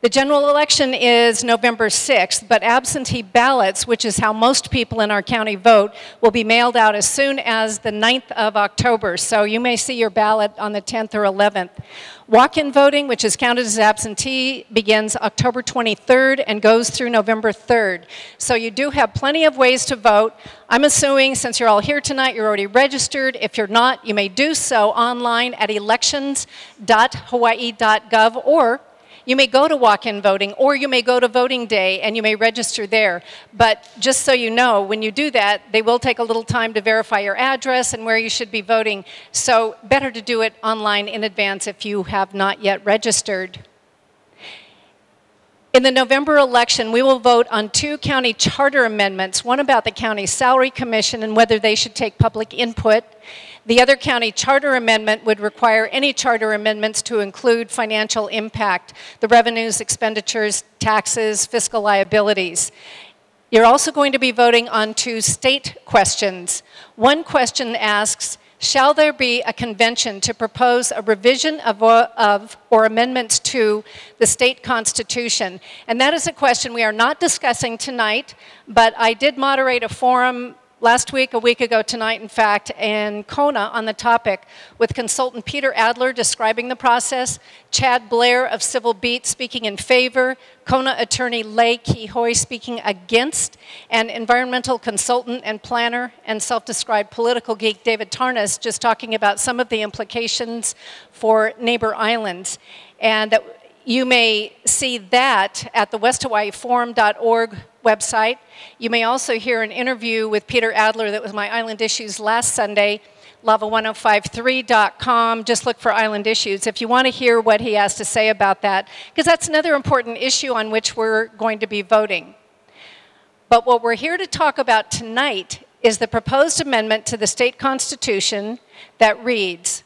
The general election is November 6th, but absentee ballots, which is how most people in our county vote, will be mailed out as soon as the 9th of October. So you may see your ballot on the 10th or 11th. Walk-in voting, which is counted as absentee, begins October 23rd and goes through November 3rd. So you do have plenty of ways to vote. I'm assuming since you're all here tonight, you're already registered. If you're not, you may do so online at elections.hawaii.gov, or you may go to walk-in voting, or you may go to voting day and you may register there. But just so you know, when you do that, they will take a little time to verify your address and where you should be voting. So better to do it online in advance if you have not yet registered. In the November election, we will vote on 2 county charter amendments, one about the county salary commission and whether they should take public input. The other county charter amendment would require any charter amendments to include financial impact, the revenues, expenditures, taxes, fiscal liabilities. You're also going to be voting on 2 state questions. One question asks, shall there be a convention to propose a revision of or amendments to the state constitution? And that is a question we are not discussing tonight, but I did moderate a forum last week, a week ago tonight, in fact, in Kona on the topic, with consultant Peter Adler describing the process, Chad Blair of Civil Beat speaking in favor, Kona attorney Lei Kihoi speaking against, and environmental consultant and planner and self-described political geek David Tarnas just talking about some of the implications for neighbor islands. And you may see that at the westhawaiiforum.org website. You may also hear an interview with Peter Adler that was my Island Issues last Sunday, lava1053.com. Just look for Island Issues if you want to hear what he has to say about that, because that's another important issue on which we're going to be voting. But what we're here to talk about tonight is the proposed amendment to the state constitution that reads,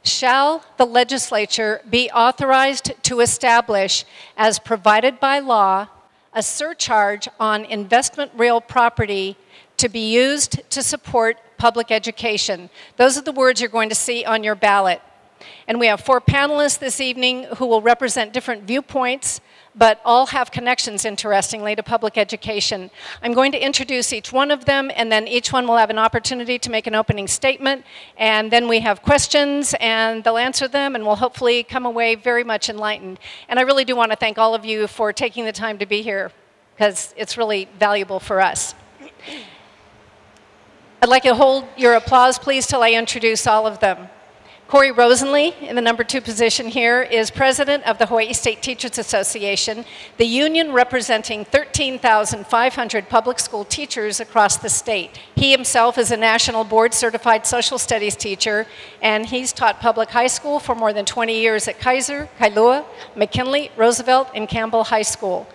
shall the legislature be authorized to establish, as provided by law, a surcharge on investment real property to be used to support public education? Those are the words you're going to see on your ballot. And we have 4 panelists this evening who will represent different viewpoints, but all have connections, interestingly, to public education. I'm going to introduce each one of them, and then each one will have an opportunity to make an opening statement, and then we have questions, and they'll answer them, and we'll hopefully come away very much enlightened. And I really do want to thank all of you for taking the time to be here, because it's really valuable for us. I'd like you to hold your applause, please, till I introduce all of them. Corey Rosenlee, in the number 2 position here, is president of the Hawaii State Teachers Association, the union representing 13,500 public school teachers across the state. He himself is a national board certified social studies teacher, and he's taught public high school for more than 20 years at Kaiser, Kailua, McKinley, Roosevelt, and Campbell High School.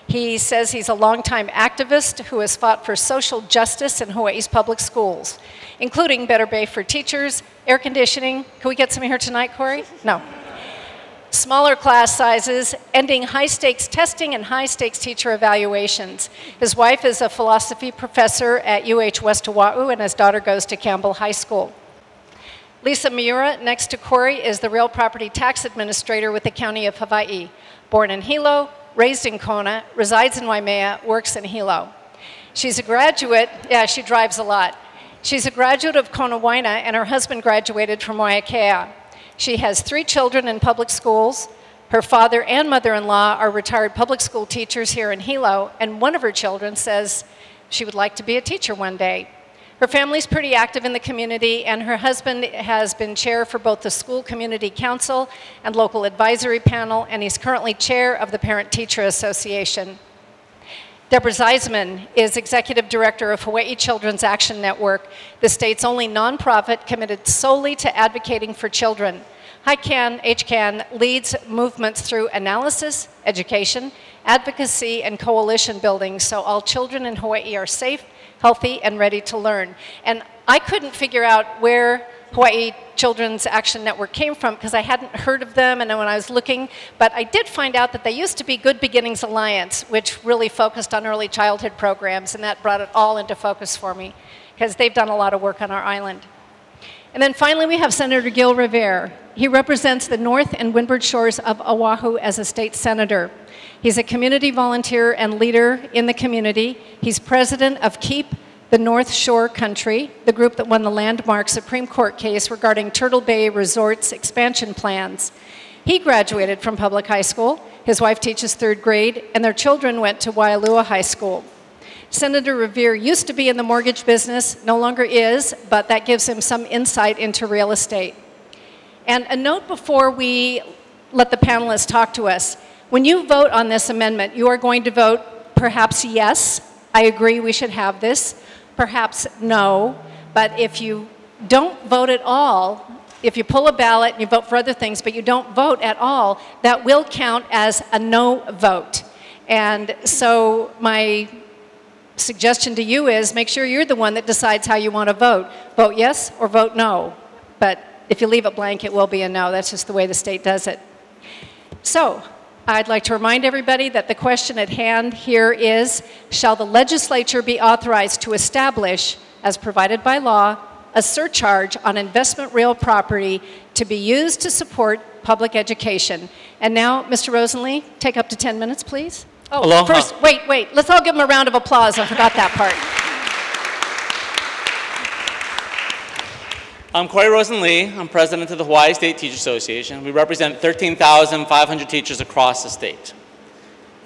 He says he's a longtime activist who has fought for social justice in Hawaii's public schools, including better pay for teachers, air conditioning. Can we get some here tonight, Corey? No. Smaller class sizes, ending high-stakes testing and high-stakes teacher evaluations. His wife is a philosophy professor at West Oahu, and his daughter goes to Campbell High School. Lisa Miura, next to Corey, is the real property tax administrator with the County of Hawaii. Born in Hilo, raised in Kona, resides in Waimea, works in Hilo. She's a graduate, yeah, she drives a lot. She's a graduate of Kona Waina, and her husband graduated from Waiakea. She has 3 children in public schools. Her father and mother-in-law are retired public school teachers here in Hilo, and one of her children says she would like to be a teacher one day. Her family's pretty active in the community, and her husband has been chair for both the School Community Council and Local Advisory Panel, and he's currently chair of the Parent-Teacher Association. Deborah Zeisman is executive director of Hawaii Children's Action Network, the state's only nonprofit committed solely to advocating for children. HCAN leads movements through analysis, education, advocacy, and coalition building, so all children in Hawaii are safe, healthy, and ready to learn. And I couldn't figure out where Hawaii Children's Action Network came from because I hadn't heard of them, and when I was looking, but I did find out that they used to be Good Beginnings Alliance, which really focused on early childhood programs, and that brought it all into focus for me because they've done a lot of work on our island. And then finally, we have Senator Gil Rivera. He represents the North and Windward Shores of Oahu as a state senator. He's a community volunteer and leader in the community. He's president of Keep the North Shore Country, the group that won the landmark Supreme Court case regarding Turtle Bay Resort's expansion plans. He graduated from public high school. His wife teaches 3rd grade, and their children went to Waialua High School. Senator Revere used to be in the mortgage business, no longer is, but that gives him some insight into real estate. And a note before we let the panelists talk to us. When you vote on this amendment, you are going to vote perhaps yes, I agree we should have this, perhaps no, but if you don't vote at all, if you pull a ballot and you vote for other things, but you don't vote at all, that will count as a no vote. And so my suggestion to you is make sure you're the one that decides how you want to vote. Vote yes or vote no. But if you leave it blank, it will be a no. That's just the way the state does it. So I'd like to remind everybody that the question at hand here is, shall the legislature be authorized to establish, as provided by law, a surcharge on investment real property to be used to support public education? And now, Mr. Rosenly, take up to 10 minutes, please. Oh, Aloha. First, wait. Let's all give him a round of applause. I forgot that part. I'm Corey Rosenly. I'm president of the Hawaii State Teachers Association. We represent 13,500 teachers across the state.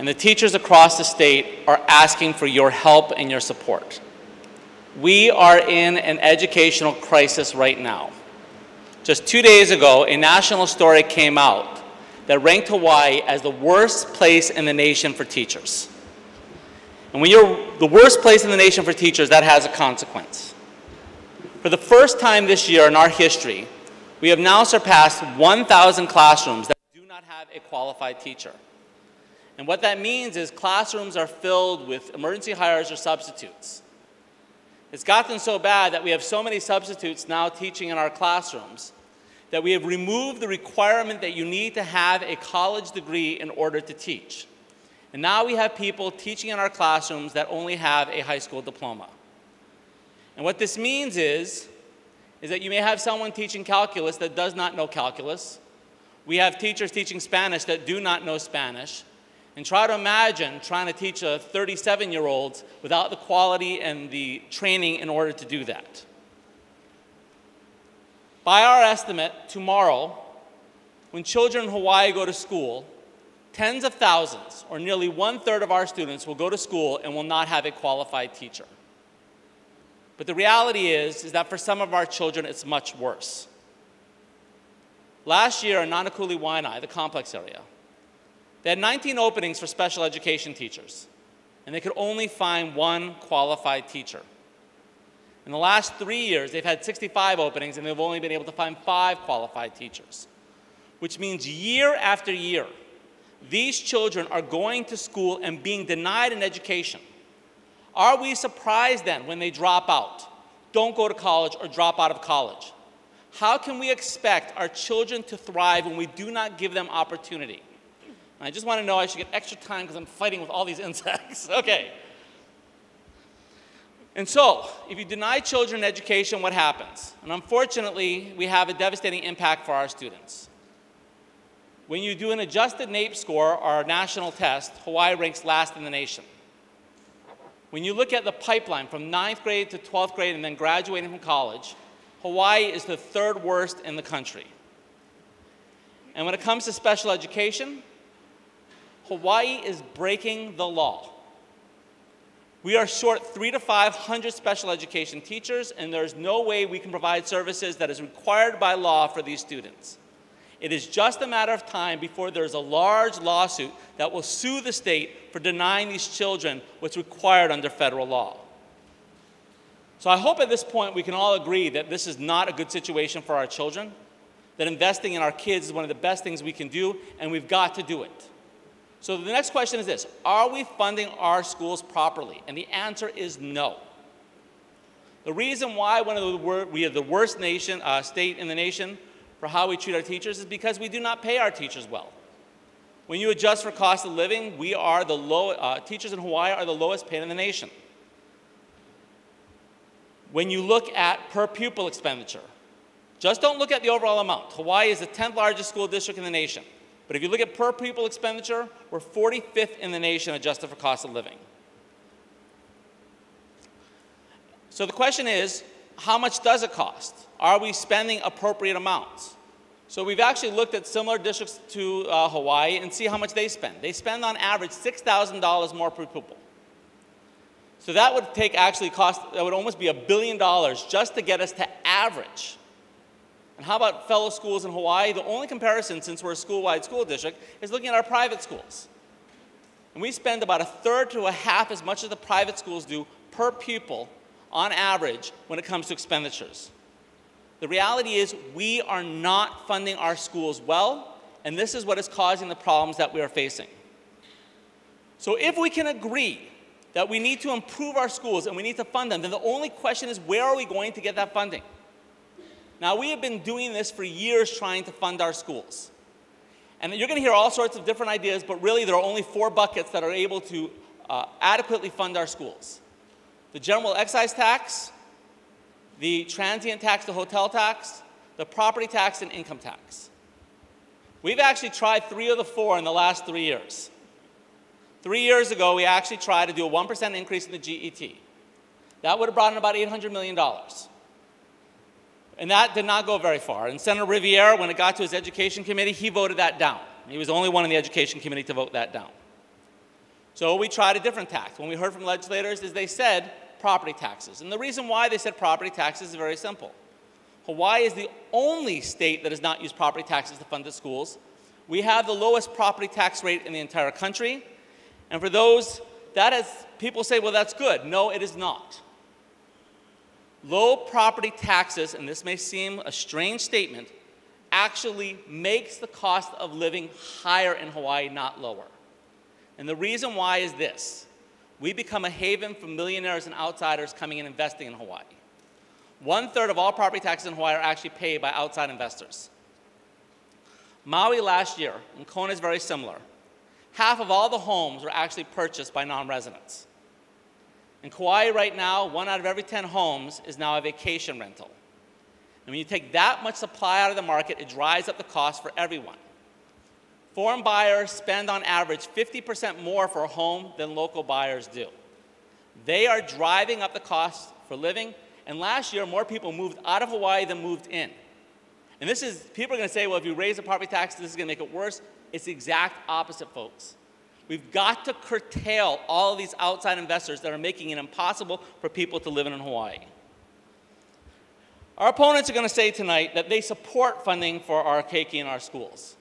And the teachers across the state are asking for your help and your support. We are in an educational crisis right now. Just 2 days ago, a national story came out that ranked Hawaii as the worst place in the nation for teachers. And when you're the worst place in the nation for teachers, that has a consequence. For the first time this year in our history, we have now surpassed 1,000 classrooms that do not have a qualified teacher. And what that means is classrooms are filled with emergency hires or substitutes. It's gotten so bad that we have so many substitutes now teaching in our classrooms that we have removed the requirement that you need to have a college degree in order to teach. And now we have people teaching in our classrooms that only have a high school diploma. And what this means is that you may have someone teaching calculus that does not know calculus. We have teachers teaching Spanish that do not know Spanish. And try to imagine trying to teach a 37-year-old without the quality and the training in order to do that. By our estimate, tomorrow, when children in Hawaii go to school, tens of thousands, or nearly 1/3 of our students, will go to school and will not have a qualified teacher. But the reality is that for some of our children, it's much worse. Last year in Nanakuli Waianae, the complex area, they had 19 openings for special education teachers, and they could only find one qualified teacher. In the last 3 years, they've had 65 openings, and they've only been able to find 5 qualified teachers, which means year after year, these children are going to school and being denied an education. Are we surprised then when they drop out, don't go to college, or drop out of college? How can we expect our children to thrive when we do not give them opportunity? And I just want to know I should get extra time because I'm fighting with all these insects. Okay. And so, if you deny children education, what happens? And unfortunately, we have a devastating impact for our students. When you do an adjusted NAEP score, our national test, Hawaii ranks last in the nation. When you look at the pipeline from 9th grade to 12th grade and then graduating from college, Hawaii is the 3rd worst in the country. And when it comes to special education, Hawaii is breaking the law. We are short 300 to 500 special education teachers, and there's no way we can provide services that is required by law for these students. It is just a matter of time before there's a large lawsuit that will sue the state for denying these children what's required under federal law. So I hope at this point we can all agree that this is not a good situation for our children, that investing in our kids is one of the best things we can do, and we've got to do it. So the next question is this: are we funding our schools properly? And the answer is no. The reason why we are the worst state in the nation for how we treat our teachers is because we do not pay our teachers well. When you adjust for cost of living, we are teachers in Hawaii are the lowest paid in the nation. When you look at per pupil expenditure, Just don't look at the overall amount. Hawaii is the 10th largest school district in the nation. But if you look at per pupil expenditure, we're 45th in the nation adjusted for cost of living. So the question is, how much does it cost? Are we spending appropriate amounts? So we've actually looked at similar districts to Hawaii and see how much they spend. They spend on average $6,000 more per pupil. So that would that would almost be $1 billion just to get us to average. And how about fellow schools in Hawaii? The only comparison, since we're a school-wide school district, is looking at our private schools. And we spend about 1/3 to 1/2 as much as the private schools do per pupil on average when it comes to expenditures. The reality is we are not funding our schools well, and this is what is causing the problems that we are facing. So if we can agree that we need to improve our schools and we need to fund them, then the only question is, where are we going to get that funding? Now, we have been doing this for years trying to fund our schools. And you're going to hear all sorts of different ideas, but really there are only 4 buckets that are able to adequately fund our schools. The general excise tax, the transient tax, the hotel tax, the property tax, and income tax. We've actually tried 3 of the 4 in the last 3 years. 3 years ago, we actually tried to do a 1% increase in the GET. That would have brought in about $800 million. And that did not go very far. And Senator Riviere, when it got to his education committee, he voted that down. He was the only one in the education committee to vote that down. So we tried a different tax. When we heard from legislators, is they said property taxes. And the reason why they said property taxes is very simple. Hawaii is the only state that has not used property taxes to fund its schools. We have the lowest property tax rate in the entire country. And for those, people say, well, that's good. No, it is not. Low property taxes, and this may seem a strange statement, actually makes the cost of living higher in Hawaii, not lower. And the reason why is this. We become a haven for millionaires and outsiders coming and investing in Hawaii. 1/3 of all property taxes in Hawaii are actually paid by outside investors. Maui last year, and Kona is very similar, half of all the homes were actually purchased by non-residents. In Kauai right now, 1 out of every 10 homes is now a vacation rental. And when you take that much supply out of the market, it drives up the cost for everyone. Foreign buyers spend on average 50% more for a home than local buyers do. They are driving up the cost for living, and last year more people moved out of Hawaii than moved in. And people are going to say, well, if you raise the property tax, this is going to make it worse. It's the exact opposite, folks. We've got to curtail all of these outside investors that are making it impossible for people to live in Hawaii. Our opponents are going to say tonight that they support funding for our keiki in our schools.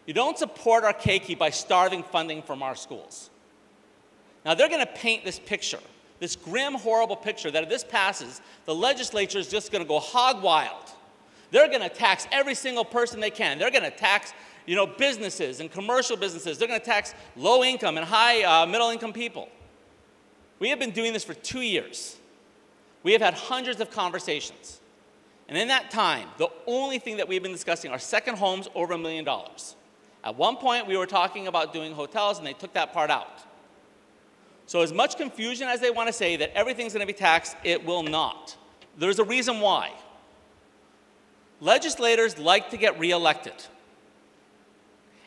You don't support our keiki by starving funding from our schools. Now, they're going to paint this picture, this grim, horrible picture that if this passes, the legislature is just going to go hog wild. They're going to tax every single person they can. They're going to tax businesses and commercial businesses. They're going to tax low-income and high middle-income people. We have been doing this for 2 years. We have had hundreds of conversations. And in that time, the only thing that we've been discussing are second homes over $1 million. At one point, we were talking about doing hotels, and they took that part out. So as much confusion as they want to say that everything's going to be taxed, it will not. There's a reason why. Legislators like to get reelected.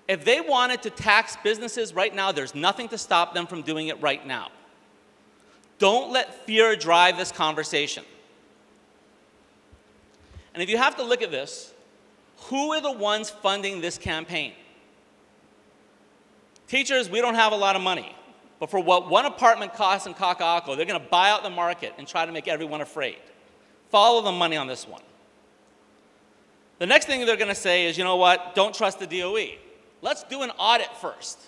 If they wanted to tax businesses right now, there's nothing to stop them from doing it right now. Don't let fear drive this conversation. And if you have to look at this, who are the ones funding this campaign? Teachers, we don't have a lot of money. But for what one apartment costs in Kaka'ako, they're going to buy out the market and try to make everyone afraid. Follow the money on this one. The next thing they're going to say is, you know what, don't trust the DOE. Let's do an audit first.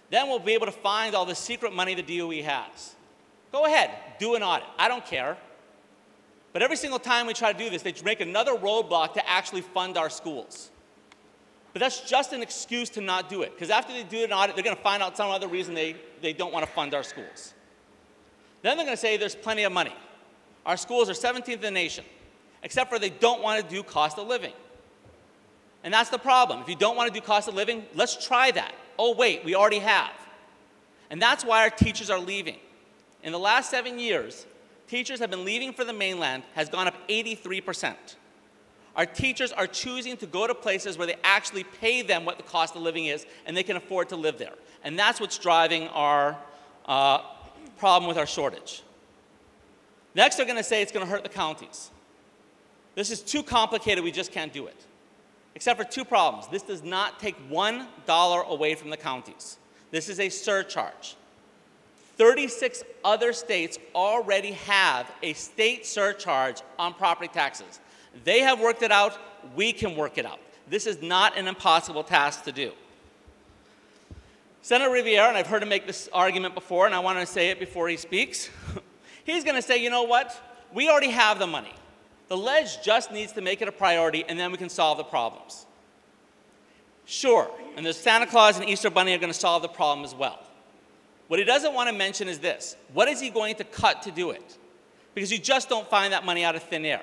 Then we'll be able to find all the secret money the DOE has. Go ahead, do an audit. I don't care. But every single time we try to do this, they make another roadblock to actually fund our schools. But that's just an excuse to not do it. Because after they do an audit, they're going to find out some other reason they don't want to fund our schools. Then they're going to say there's plenty of money. Our schools are 17th in the nation, except for they don't want to do cost of living. And that's the problem. If you don't want to do cost of living, let's try that. Oh, wait, we already have. And that's why our teachers are leaving. In the last 7 years, teachers have been leaving for the mainland has gone up 83%. Our teachers are choosing to go to places where they actually pay them what the cost of living is, and they can afford to live there. And that's what's driving our problem with our shortage. Next, they're going to say it's going to hurt the counties. This is too complicated, we just can't do it. Except for two problems. This does not take $1 away from the counties. This is a surcharge. 36 other states already have a state surcharge on property taxes. They have worked it out, we can work it out. This is not an impossible task to do. Senator Riviere, and I've heard him make this argument before, and I want to say it before he speaks, he's going to say, you know what, we already have the money. The ledge just needs to make it a priority, and then we can solve the problems. Sure, and the Santa Claus and Easter Bunny are going to solve the problem as well. What he doesn't want to mention is this. What is he going to cut to do it? Because you just don't find that money out of thin air.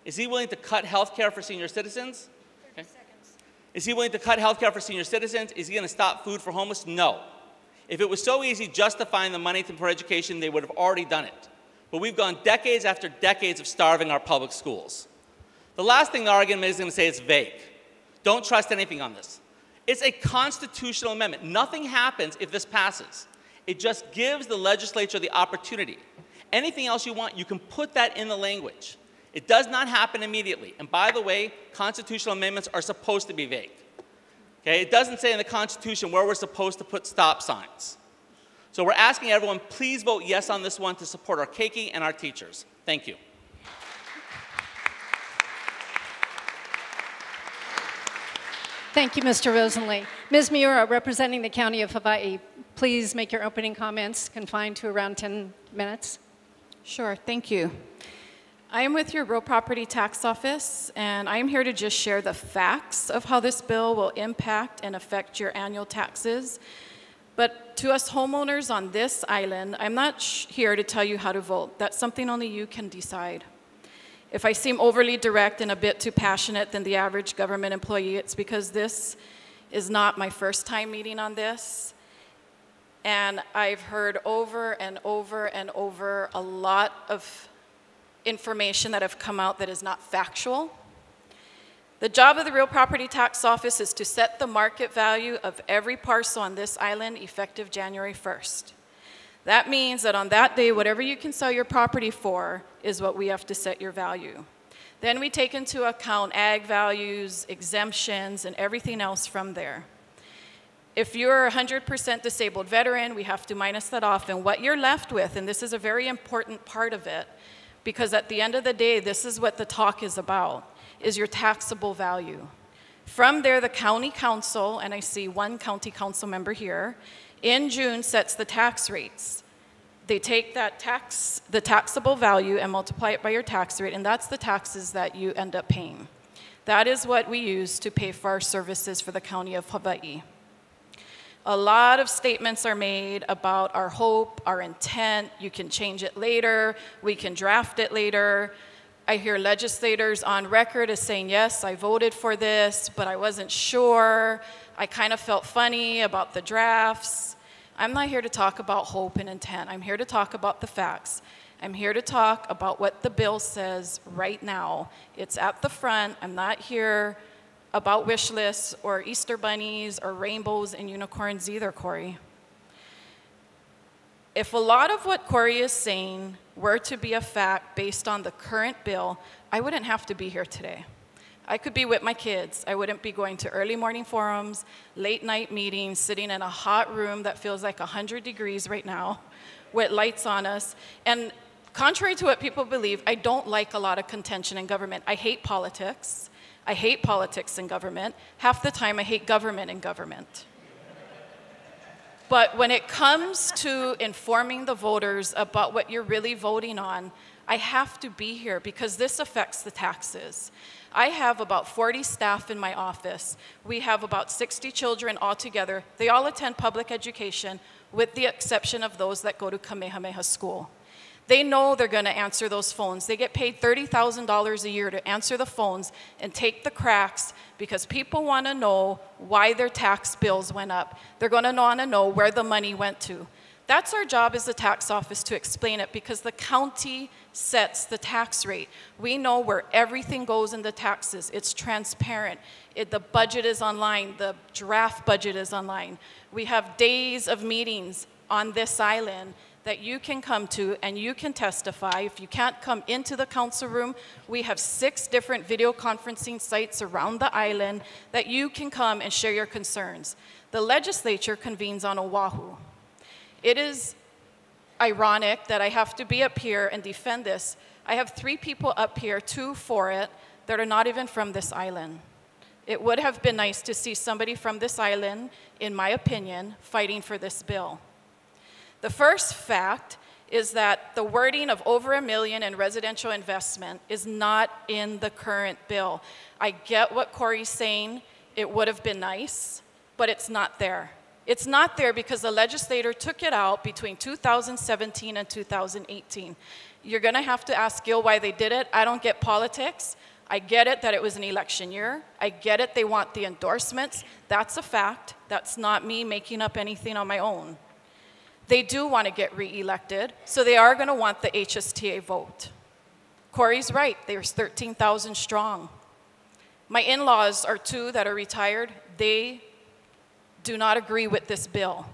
Is he willing to cut health care for senior citizens? 30 seconds. Is he willing to cut health care for senior citizens? Is he going to stop food for homeless? No. If it was so easy just to find the money for education, they would have already done it. But we've gone decades after decades of starving our public schools. The last thing the argument is going to say is vague. Don't trust anything on this. It's a constitutional amendment. Nothing happens if this passes. It just gives the legislature the opportunity. Anything else you want, you can put that in the language. It does not happen immediately. And by the way, constitutional amendments are supposed to be vague. Okay? It doesn't say in the Constitution where we're supposed to put stop signs. So we're asking everyone, please vote yes on this one to support our keiki and our teachers. Thank you. Thank you, Mr. Rosenly. Ms. Miura, representing the County of Hawaii, please make your opening comments confined to around 10 minutes. Sure, thank you. I am with your Real Property Tax Office, and I am here to just share the facts of how this bill will impact and affect your annual taxes. But to us homeowners on this island, I'm not here to tell you how to vote. That's something only you can decide. If I seem overly direct and a bit too passionate than the average government employee, it's because this is not my first time meeting on this. And I've heard over and over and over a lot of information that have come out that is not factual. The job of the Real Property Tax Office is to set the market value of every parcel on this island effective January 1st. That means that on that day, whatever you can sell your property for is what we have to set your value. Then we take into account ag values, exemptions, and everything else from there. If you're a 100% disabled veteran, we have to minus that off. And what you're left with, and this is a very important part of it, because at the end of the day, this is what the talk is about, is your taxable value. From there, the county council, and I see one county council member here, in June sets the tax rates. They take that the taxable value and multiply it by your tax rate, and that's the taxes that you end up paying. That is what we use to pay for our services for the County of Hawaii. A lot of statements are made about our hope, our intent. You can change it later. We can draft it later. I hear legislators on record as saying, yes, I voted for this, but I wasn't sure. I kind of felt funny about the drafts. I'm not here to talk about hope and intent. I'm here to talk about the facts. I'm here to talk about what the bill says right now. It's at the front. I'm not here about wish lists or Easter bunnies or rainbows and unicorns either, Corey. If a lot of what Corey is saying were to be a fact based on the current bill, I wouldn't have to be here today. I could be with my kids. I wouldn't be going to early morning forums, late night meetings, sitting in a hot room that feels like 100 degrees right now with lights on us. And contrary to what people believe, I don't like a lot of contention in government. I hate politics. I hate politics in government. Half the time I hate government in government. But when it comes to informing the voters about what you're really voting on, I have to be here because this affects the taxes. I have about 40 staff in my office. We have about 60 children altogether. They all attend public education with the exception of those that go to Kamehameha School. They know they're going to answer those phones. They get paid $30,000 a year to answer the phones and take the cracks because people want to know why their tax bills went up. They're going to want to know where the money went to. That's our job as the tax office to explain it, because the county sets the tax rate. We know where everything goes in the taxes. It's transparent. The budget is online. The draft budget is online. We have days of meetings on this island that you can come to and you can testify. If you can't come into the council room, we have 6 different video conferencing sites around the island that you can come and share your concerns. The legislature convenes on Oahu. It is ironic that I have to be up here and defend this. I have 3 people up here, 2 for it, that are not even from this island. It would have been nice to see somebody from this island, in my opinion, fighting for this bill. The first fact is that the wording of over $1 million in residential investment is not in the current bill. I get what Corey's saying. It would have been nice, but it's not there. It's not there because the legislator took it out between 2017 and 2018. You're going to have to ask Gil why they did it. I don't get politics. I get it that it was an election year. I get it they want the endorsements. That's a fact. That's not me making up anything on my own. They do want to get re-elected, so they are going to want the HSTA vote. Corey's right. There's 13,000 strong. My in-laws are 2 that are retired. They do not agree with this bill.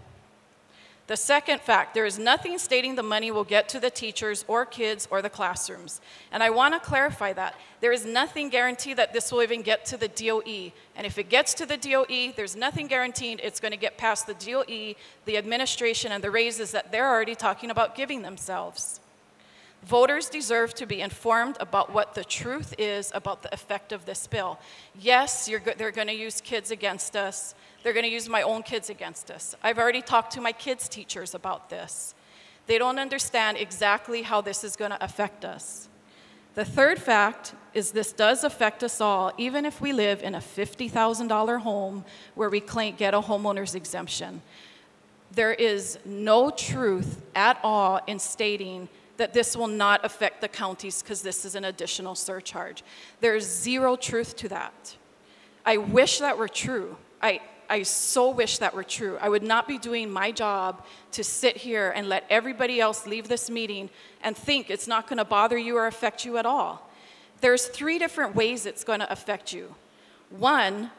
The second fact, there is nothing stating the money will get to the teachers or kids or the classrooms. And I want to clarify that. There is nothing guaranteed that this will even get to the DOE. And if it gets to the DOE, there's nothing guaranteed it's going to get past the DOE, the administration, and the raises that they're already talking about giving themselves. Voters deserve to be informed about what the truth is about the effect of this bill. Yes, they're going to use kids against us. They're going to use my own kids against us. I've already talked to my kids' teachers about this. They don't understand exactly how this is going to affect us. The third fact is this does affect us all, even if we live in a $50,000 home where we get a homeowner's exemption. There is no truth at all in stating that this will not affect the counties because this is an additional surcharge. There's zero truth to that. I wish that were true. I so wish that were true. I would not be doing my job to sit here and let everybody else leave this meeting and think it's not going to bother you or affect you at all. There's 3 different ways it's going to affect you. 1,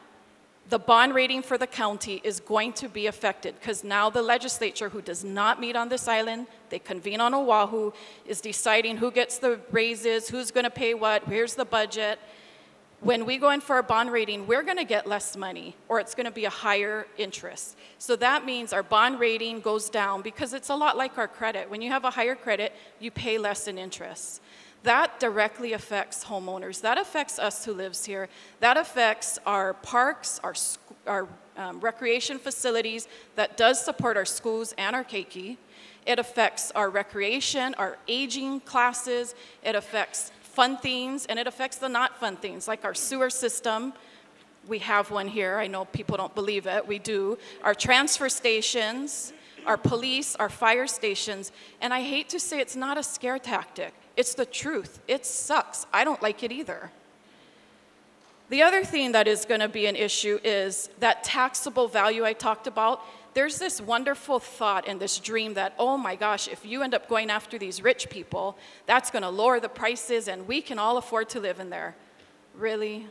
the bond rating for the county is going to be affected because now the legislature, who does not meet on this island, they convene on Oahu, is deciding who gets the raises, who's going to pay what, here's the budget. When we go in for a bond rating, we're going to get less money, or it's going to be a higher interest. So that means our bond rating goes down because it's a lot like our credit. When you have a higher credit, you pay less in interest. That directly affects homeowners. That affects us who lives here. That affects our parks, our recreation facilities that does support our schools and our keiki. It affects our recreation, our aging classes. It affects fun things, and it affects the not fun things, like our sewer system. We have one here. I know people don't believe it. We do. Our transfer stations, our police, our fire stations. And I hate to say it's not a scare tactic. It's the truth. It sucks. I don't like it either. The other thing that is going to be an issue is that taxable value I talked about. There's this wonderful thought and this dream that, oh my gosh, if you end up going after these rich people, that's going to lower the prices and we can all afford to live in there. Really?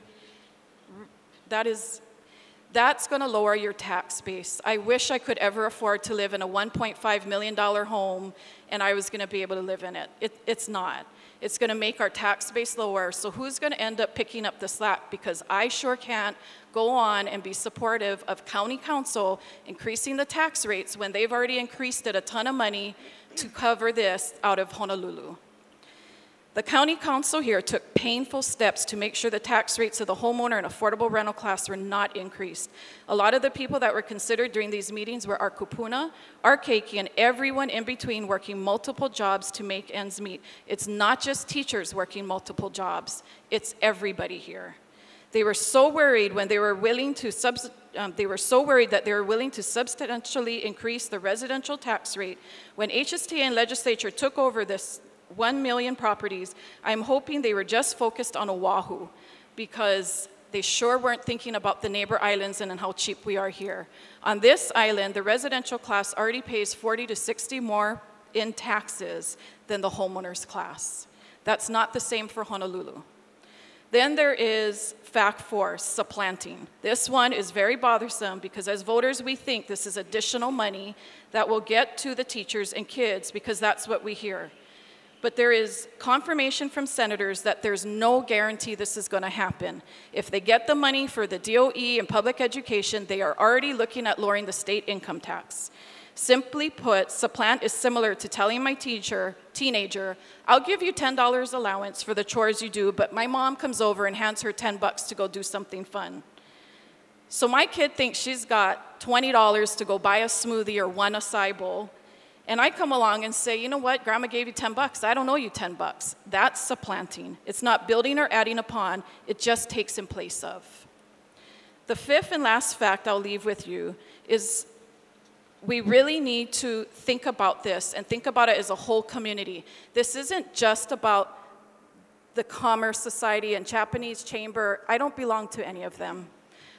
That's going to lower your tax base. I wish I could ever afford to live in a $1.5 million home and I was going to be able to live in it. It's not. It's going to make our tax base lower. So who's going to end up picking up the slack? Because I sure can't go on and be supportive of county council increasing the tax rates when they've already increased it a ton of money to cover this out of Honolulu. The county council here took painful steps to make sure the tax rates of the homeowner and affordable rental class were not increased. A lot of the people that were considered during these meetings were our kupuna, our keiki, and everyone in between working multiple jobs to make ends meet. It's not just teachers working multiple jobs, it's everybody here. They were so worried when they were willing to substantially increase the residential tax rate. When HSTA and legislature took over this 1 million properties, I'm hoping they were just focused on Oahu because they sure weren't thinking about the neighbor islands and how cheap we are here. On this island, the residential class already pays 40 to 60 more in taxes than the homeowners class. That's not the same for Honolulu. Then there is fact 4, supplanting. This one is very bothersome because as voters, we think this is additional money that will get to the teachers and kids because that's what we hear. But there is confirmation from senators that there's no guarantee this is going to happen. If they get the money for the DOE and public education, they are already looking at lowering the state income tax. Simply put, supplant is similar to telling my teenager, I'll give you $10 allowance for the chores you do, but my mom comes over and hands her $10 to go do something fun. So my kid thinks she's got $20 to go buy a smoothie or one acai bowl, and I come along and say, you know what, Grandma gave you $10, I don't owe you $10. That's supplanting. It's not building or adding upon, it just takes in place of. The 5th and last fact I'll leave with you is we really need to think about this and think about it as a whole community. This isn't just about the Commerce Society and Japanese Chamber. I don't belong to any of them.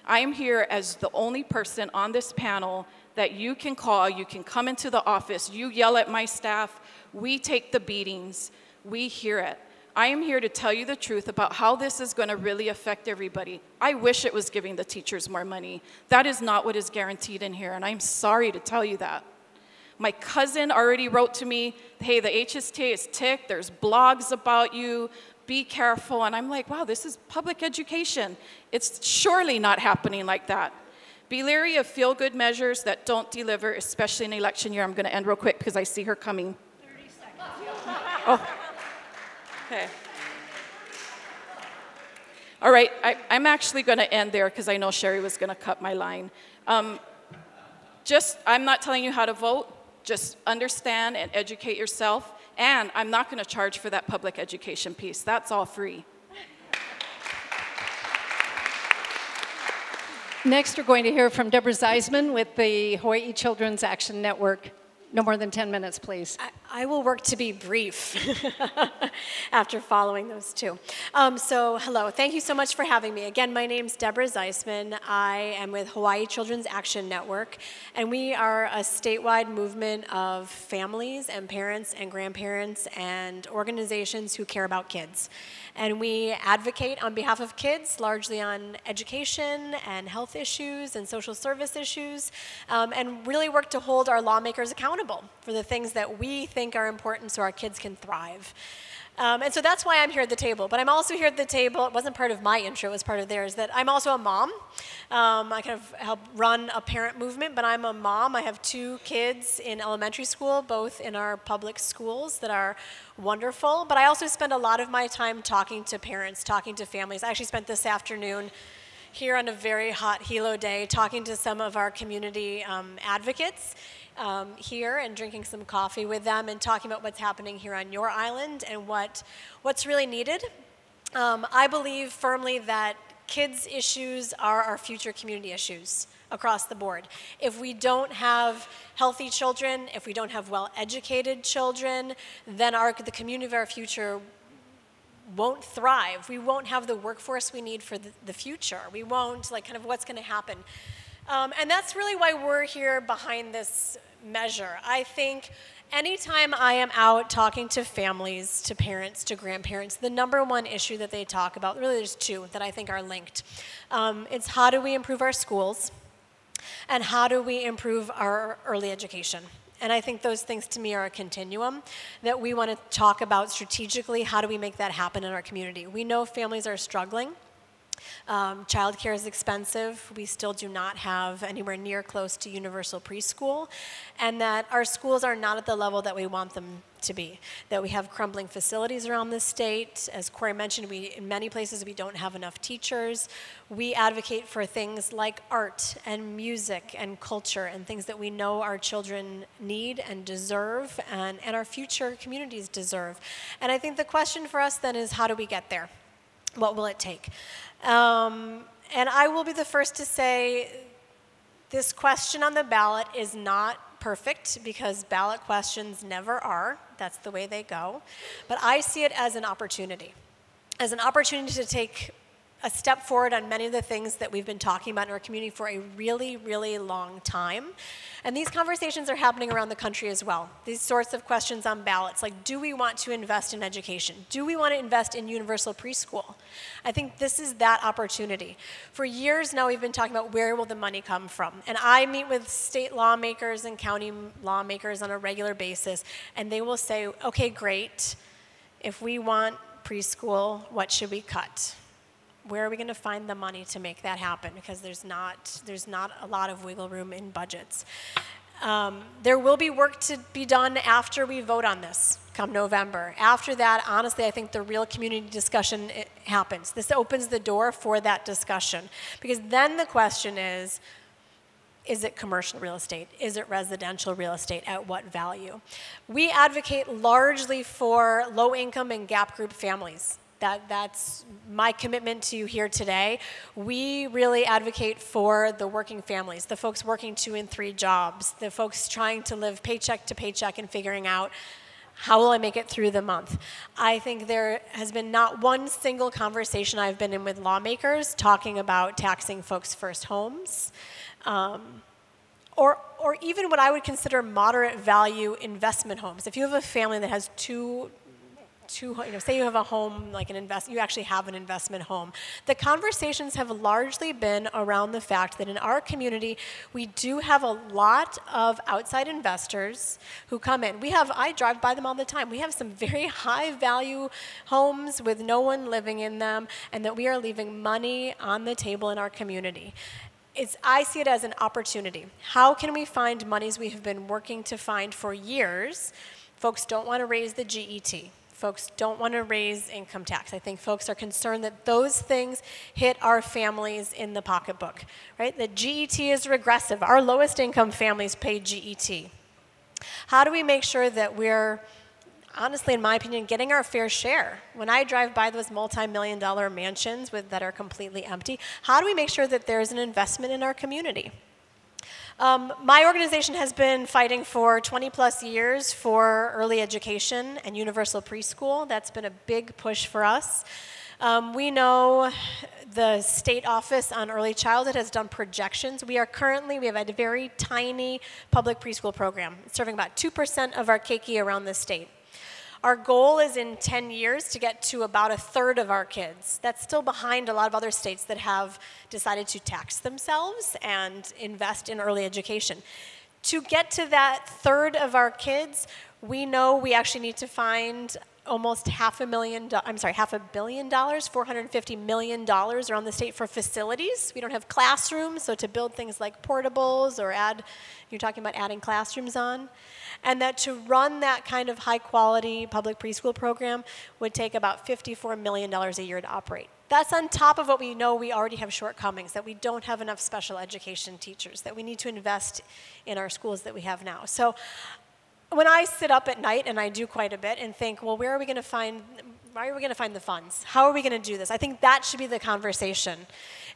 I am here as the only person on this panel that you can call, you can come into the office, you yell at my staff, we take the beatings, we hear it. I am here to tell you the truth about how this is going to really affect everybody. I wish it was giving the teachers more money. That is not what is guaranteed in here, and I'm sorry to tell you that. My cousin already wrote to me, hey, the HSTA is ticked, there's blogs about you, be careful. And I'm like, wow, this is public education. It's surely not happening like that. Be leery of feel-good measures that don't deliver, especially in election year. I'm going to end real quick because I see her coming. 30 seconds. Oh. Okay. All right, I'm actually going to end there because I know Sherry was going to cut my line. I'm not telling you how to vote. Just understand and educate yourself. And I'm not going to charge for that public education piece. That's all free. Next, we're going to hear from Deborah Zeisman with the Hawaii Children's Action Network. No more than 10 minutes, please. I will work to be brief after following those two. So hello, thank you so much for having me. Again, my name's Deborah Zeisman. I am with Hawaii Children's Action Network, and we are a statewide movement of families and parents and grandparents and organizations who care about kids. And we advocate on behalf of kids, largely on education and health issues and social service issues, and really work to hold our lawmakers accountable for the things that we think are important so our kids can thrive. And so that's why I'm here at the table. But I'm also here at the table, it wasn't part of my intro, it was part of theirs, that I'm also a mom. I kind of help run a parent movement, but I'm a mom. I have 2 kids in elementary school, both in our public schools that are wonderful. But I also spend a lot of my time talking to parents, talking to families. I actually spent this afternoon here on a very hot Hilo day talking to some of our community advocates here and drinking some coffee with them and talking about what's happening here on your island and what's really needed. I believe firmly that kids' issues are our future community issues across the board. If we don't have healthy children, if we don't have well-educated children, then the community of our future won't thrive. We won't have the workforce we need for the future. We won't, kind of what's going to happen. And that's really why we're here behind this measure. I think anytime I am out talking to families, to parents, to grandparents, the number one issue that they talk about, really there's 2 that I think are linked. It's how do we improve our schools and how do we improve our early education. And I think those things to me are a continuum that we want to talk about strategically. How do we make that happen in our community? We know families are struggling. Childcare is expensive. We still do not have anywhere near close to universal preschool, and that our schools are not at the level that we want them to be, that we have crumbling facilities around the state. As Corey mentioned, in many places we don't have enough teachers. We advocate for things like art and music and culture and things that we know our children need and deserve and our future communities deserve. And I think the question for us then is how do we get there? What will it take? And I will be the first to say this question on the ballot is not perfect because ballot questions never are. That's the way they go. But I see it as an opportunity to take a step forward on many of the things that we've been talking about in our community for a really, really long time. And these conversations are happening around the country as well. These sorts of questions on ballots, like, do we want to invest in education? Do we want to invest in universal preschool? I think this is that opportunity. For years now, we've been talking about where will the money come from. And I meet with state lawmakers and county lawmakers on a regular basis, and they will say, okay, great, if we want preschool, what should we cut? Where are we going to find the money to make that happen? Because there's not a lot of wiggle room in budgets. There will be work to be done after we vote on this come November. After that, honestly, I think the real community discussion happens. This opens the door for that discussion. Because then the question is it commercial real estate? Is it residential real estate? At what value? We advocate largely for low-income and gap group families. That's my commitment to you here today. We really advocate for the working families, the folks working 2 and 3 jobs, the folks trying to live paycheck to paycheck and figuring out, how will I make it through the month? I think there has been not one single conversation I've been in with lawmakers talking about taxing folks' first homes, or even what I would consider moderate value investment homes. If you have a family that has say you have a home, like you actually have an investment home. The conversations have largely been around the fact that in our community, we do have a lot of outside investors who come in. I drive by them all the time. We have some very high value homes with no one living in them, and that we are leaving money on the table in our community. I see it as an opportunity. How can we find monies we have been working to find for years? Folks don't want to raise the GET. Folks don't want to raise income tax. I think folks are concerned that those things hit our families in the pocketbook, right? The GET is regressive. Our lowest income families pay GET. How do we make sure that we're, honestly, in my opinion, getting our fair share? When I drive by those multi-million-dollar mansions that are completely empty, how do we make sure that there's an investment in our community? My organization has been fighting for 20 plus years for early education and universal preschool. That's been a big push for us. We know the state office on early childhood has done projections. We have a very tiny public preschool program, serving about 2% of our keiki around the state. Our goal is in 10 years to get to about 1/3 of our kids. That's still behind a lot of other states that have decided to tax themselves and invest in early education. To get to that 1/3 of our kids, we know we actually need to find almost $500 million, $450 million around the state for facilities. We don't have classrooms, so to build things like portables or you're talking about adding classrooms on. And that to run that kind of high quality public preschool program would take about $54 million a year to operate. That's on top of what we know we already have shortcomings, that we don't have enough special education teachers, that we need to invest in our schools that we have now. So when I sit up at night, and I do quite a bit, and think, well, why are we going to find the funds? How are we going to do this? I think that should be the conversation.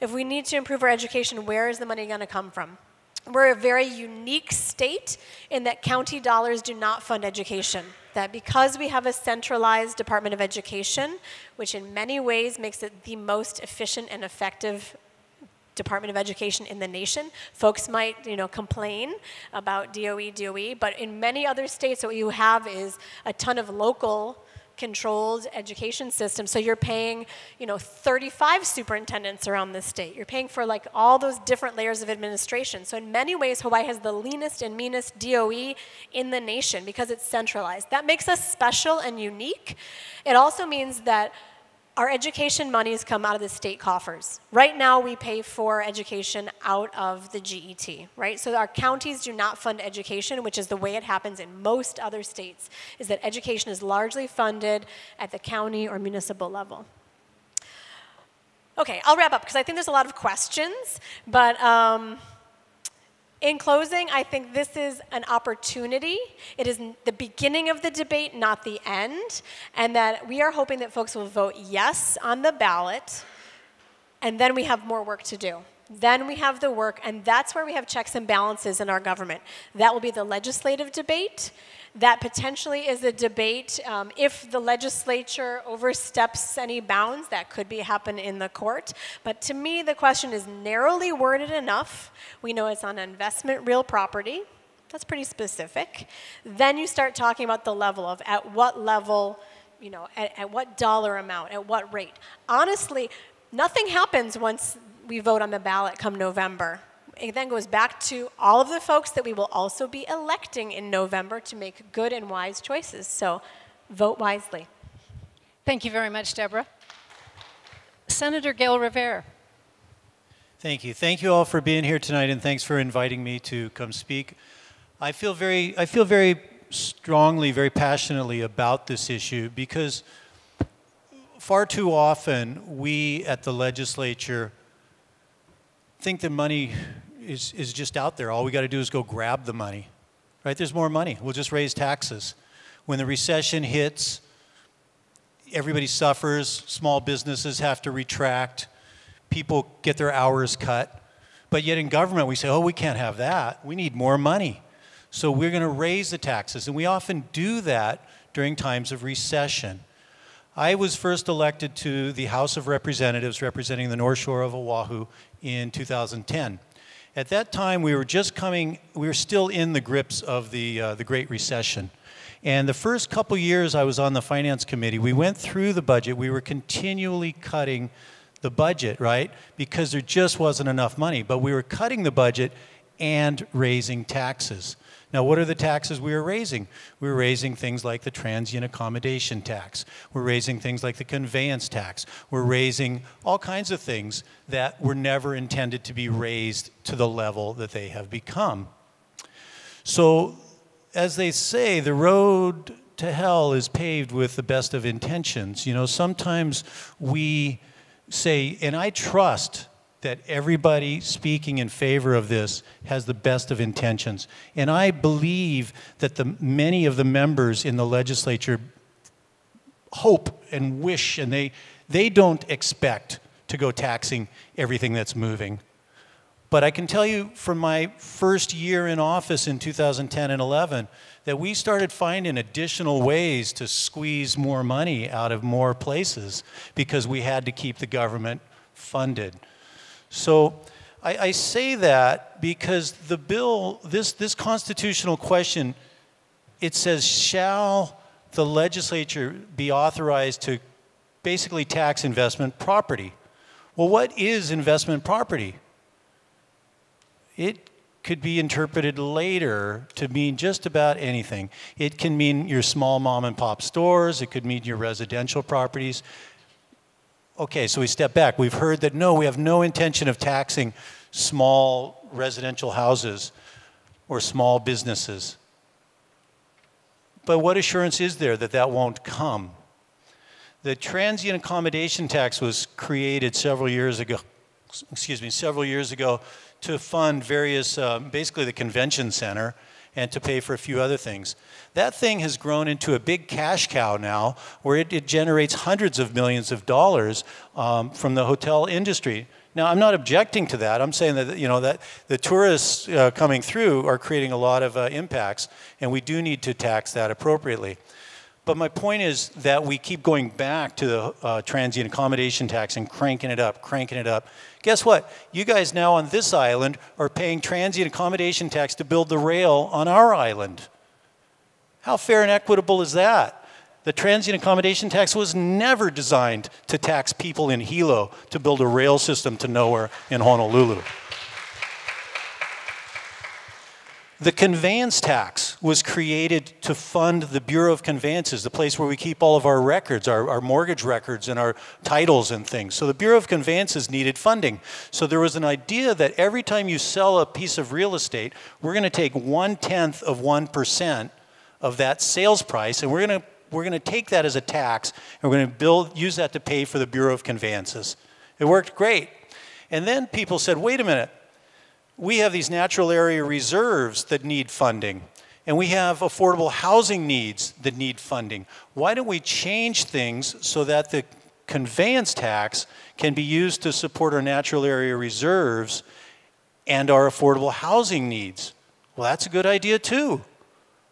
If we need to improve our education, where is the money going to come from? We're a very unique state in that county dollars do not fund education. That because we have a centralized Department of Education, which in many ways makes it the most efficient and effective Department of Education in the nation. Folks might, complain about DOE, but in many other states, what you have is a ton of local controlled education systems. So you're paying, 35 superintendents around the state. You're paying for all those different layers of administration. So in many ways, Hawaii has the leanest and meanest DOE in the nation because it's centralized. That makes us special and unique. It also means that our education monies come out of the state coffers. Right now, we pay for education out of the GET, right? So our counties do not fund education, which is the way it happens in most other states, is that education is largely funded at the county or municipal level. Okay, I'll wrap up because I think there's a lot of questions, but in closing, I think this is an opportunity. It is the beginning of the debate, not the end, and that we are hoping that folks will vote yes on the ballot, and then we have more work to do. Then we have the work, and that's where we have checks and balances in our government. That will be the legislative debate. That potentially is a debate. If the legislature oversteps any bounds, that could happen in the court. But to me, the question is narrowly worded enough. We know it's on investment real property. That's pretty specific. Then you start talking about the level of at what level, you know, at what dollar amount, at what rate. Honestly, nothing happens once we vote on the ballot come November. It then goes back to all of the folks that we will also be electing in November to make good and wise choices. So vote wisely. Thank you very much, Deborah. Senator Gail Rivera. Thank you. Thank you all for being here tonight, and thanks for inviting me to come speak. I feel very strongly, very passionately about this issue because far too often we at the legislature think that money is just out there. All we got to do is go grab the money, right? There's more money. We'll just raise taxes. When the recession hits, everybody suffers. Small businesses have to retract. People get their hours cut. But yet in government, we say, oh, we can't have that. We need more money. So we're going to raise the taxes. And we often do that during times of recession. I was first elected to the House of Representatives representing the North Shore of Oahu in 2010. At that time, we were still in the grips of the Great Recession. And the first couple years I was on the Finance Committee, we went through the budget. We were continually cutting the budget, right? Because there just wasn't enough money. But we were cutting the budget and raising taxes. Now, what are the taxes we were raising? We were raising things like the transient accommodation tax. We're raising things like the conveyance tax. We're raising all kinds of things that were never intended to be raised to the level that they have become. So, as they say, the road to hell is paved with the best of intentions. You know, sometimes we say, and I trust that everybody speaking in favor of this has the best of intentions. And I believe that many of the members in the legislature hope and wish, and they don't expect to go taxing everything that's moving. But I can tell you from my first year in office in 2010 and 11 that we started finding additional ways to squeeze more money out of more places because we had to keep the government funded. So I say that because the bill, this constitutional question, it says, shall the legislature be authorized to basically tax investment property? Well, what is investment property? It could be interpreted later to mean just about anything. It can mean your small mom and pop stores. It could mean your residential properties. Okay, so we step back. We've heard that no, we have no intention of taxing small residential houses or small businesses. But what assurance is there that that won't come? The transient accommodation tax was created several years ago to fund various, basically the convention center and to pay for a few other things. That thing has grown into a big cash cow now where it generates hundreds of millions of dollars from the hotel industry. Now, I'm not objecting to that. I'm saying that, you know, that the tourists coming through are creating a lot of impacts, and we do need to tax that appropriately. But my point is that we keep going back to the transient accommodation tax and cranking it up, cranking it up. Guess what? You guys now on this island are paying transient accommodation tax to build the rail on our island. How fair and equitable is that? The transient accommodation tax was never designed to tax people in Hilo to build a rail system to nowhere in Honolulu. The conveyance tax was created to fund the Bureau of Conveyances, the place where we keep all of our records, our mortgage records and our titles and things. So the Bureau of Conveyances needed funding. So there was an idea that every time you sell a piece of real estate, we're going to take 1/10 of 1% of that sales price, and we're going to take that as a tax, and we're going to use that to pay for the Bureau of Conveyances. It worked great. And then people said, wait a minute. We have these natural area reserves that need funding, and we have affordable housing needs that need funding. Why don't we change things so that the conveyance tax can be used to support our natural area reserves and our affordable housing needs. Well, that's a good idea too.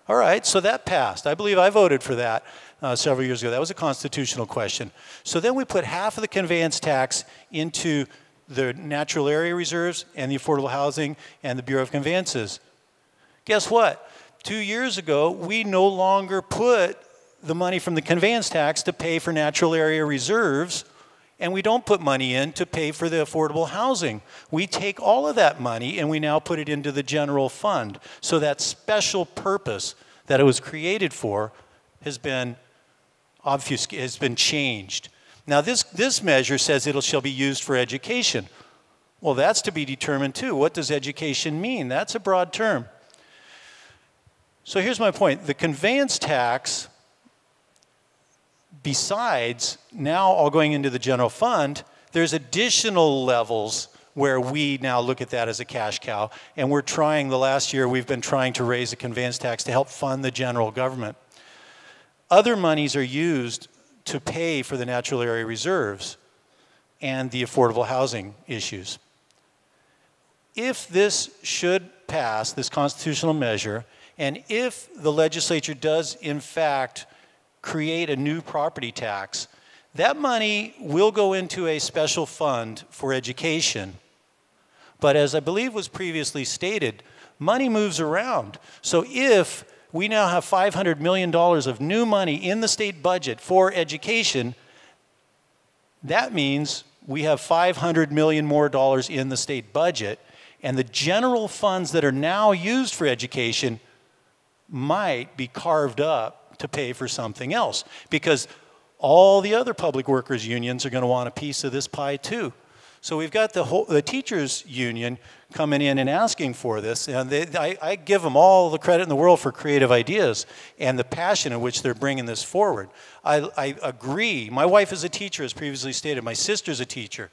All right, so that passed. I believe I voted for that several years ago. That was a constitutional question. So then we put half of the conveyance tax into the natural area reserves and the affordable housing and the Bureau of Conveyances. Guess what? 2 years ago, we no longer put the money from the conveyance tax to pay for natural area reserves, and we don't put money in to pay for the affordable housing. We take all of that money and we now put it into the general fund. So that special purpose that it was created for has been changed. Now this measure says it shall be used for education. Well, that's to be determined too. What does education mean? That's a broad term. So here's my point. The conveyance tax, besides now all going into the general fund, there's additional levels where we now look at that as a cash cow. And we're trying, the last year, we've been trying to raise the conveyance tax to help fund the general government. Other monies are used to pay for the natural area reserves and the affordable housing issues. If this should pass, this constitutional measure, and if the legislature does in fact create a new property tax, that money will go into a special fund for education. But as I believe was previously stated, money moves around. So if we now have $500 million of new money in the state budget for education, that means we have $500 million more in the state budget, and the general funds that are now used for education might be carved up to pay for something else, because all the other public workers unions are going to want a piece of this pie too. So we've got the teachers union coming in and asking for this, and I give them all the credit in the world for creative ideas and the passion in which they're bringing this forward. I agree. My wife is a teacher, as previously stated. My sister's a teacher.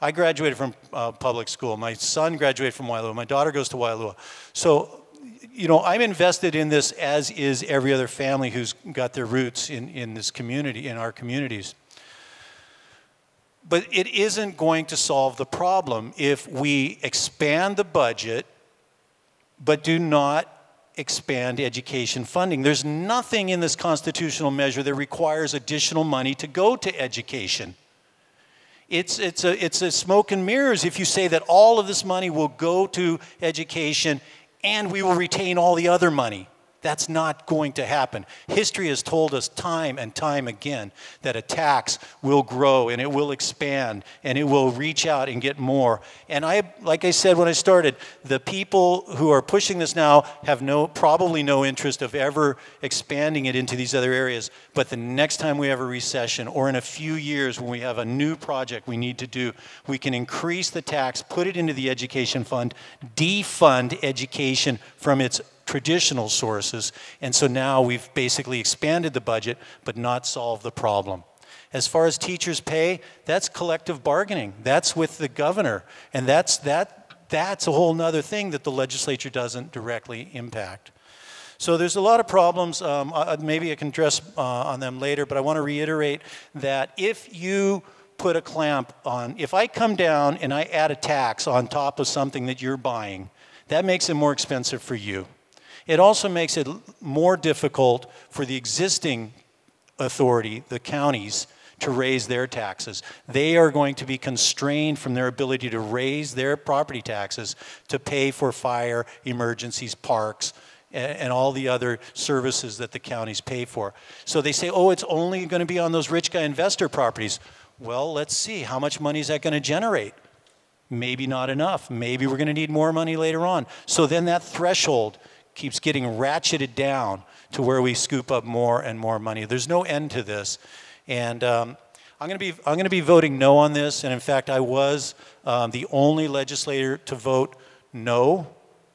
I graduated from public school. My son graduated from Wailua. My daughter goes to Wailua. So, you know, I'm invested in this, as is every other family who's got their roots in this community, in our communities. But it isn't going to solve the problem if we expand the budget but do not expand education funding. There's nothing in this constitutional measure that requires additional money to go to education. It's a smoke and mirrors if you say that all of this money will go to education and we will retain all the other money. That's not going to happen. History has told us time and time again that a tax will grow and it will expand and it will reach out and get more. And like I said when I started, the people who are pushing this now have probably no interest of ever expanding it into these other areas. But the next time we have a recession, or in a few years when we have a new project we need to do, we can increase the tax, put it into the education fund, defund education from its traditional sources, and so now we've basically expanded the budget but not solved the problem. As far as teachers' pay, that's collective bargaining. That's with the governor, and that's a whole nother thing that the legislature doesn't directly impact. So there's a lot of problems. Maybe I can address on them later, but I want to reiterate that if you put a clamp on, if I come down and I add a tax on top of something that you're buying, that makes it more expensive for you. It also makes it more difficult for the existing authority, the counties, to raise their taxes. They are going to be constrained from their ability to raise their property taxes to pay for fire, emergencies, parks, and all the other services that the counties pay for. So they say, oh, it's only going to be on those rich guy investor properties. Well, let's see, how much money is that going to generate? Maybe not enough. Maybe we're going to need more money later on. So then that threshold keeps getting ratcheted down to where we scoop up more and more money. There's no end to this. And I'm going to be voting no on this. And in fact, I was the only legislator to vote no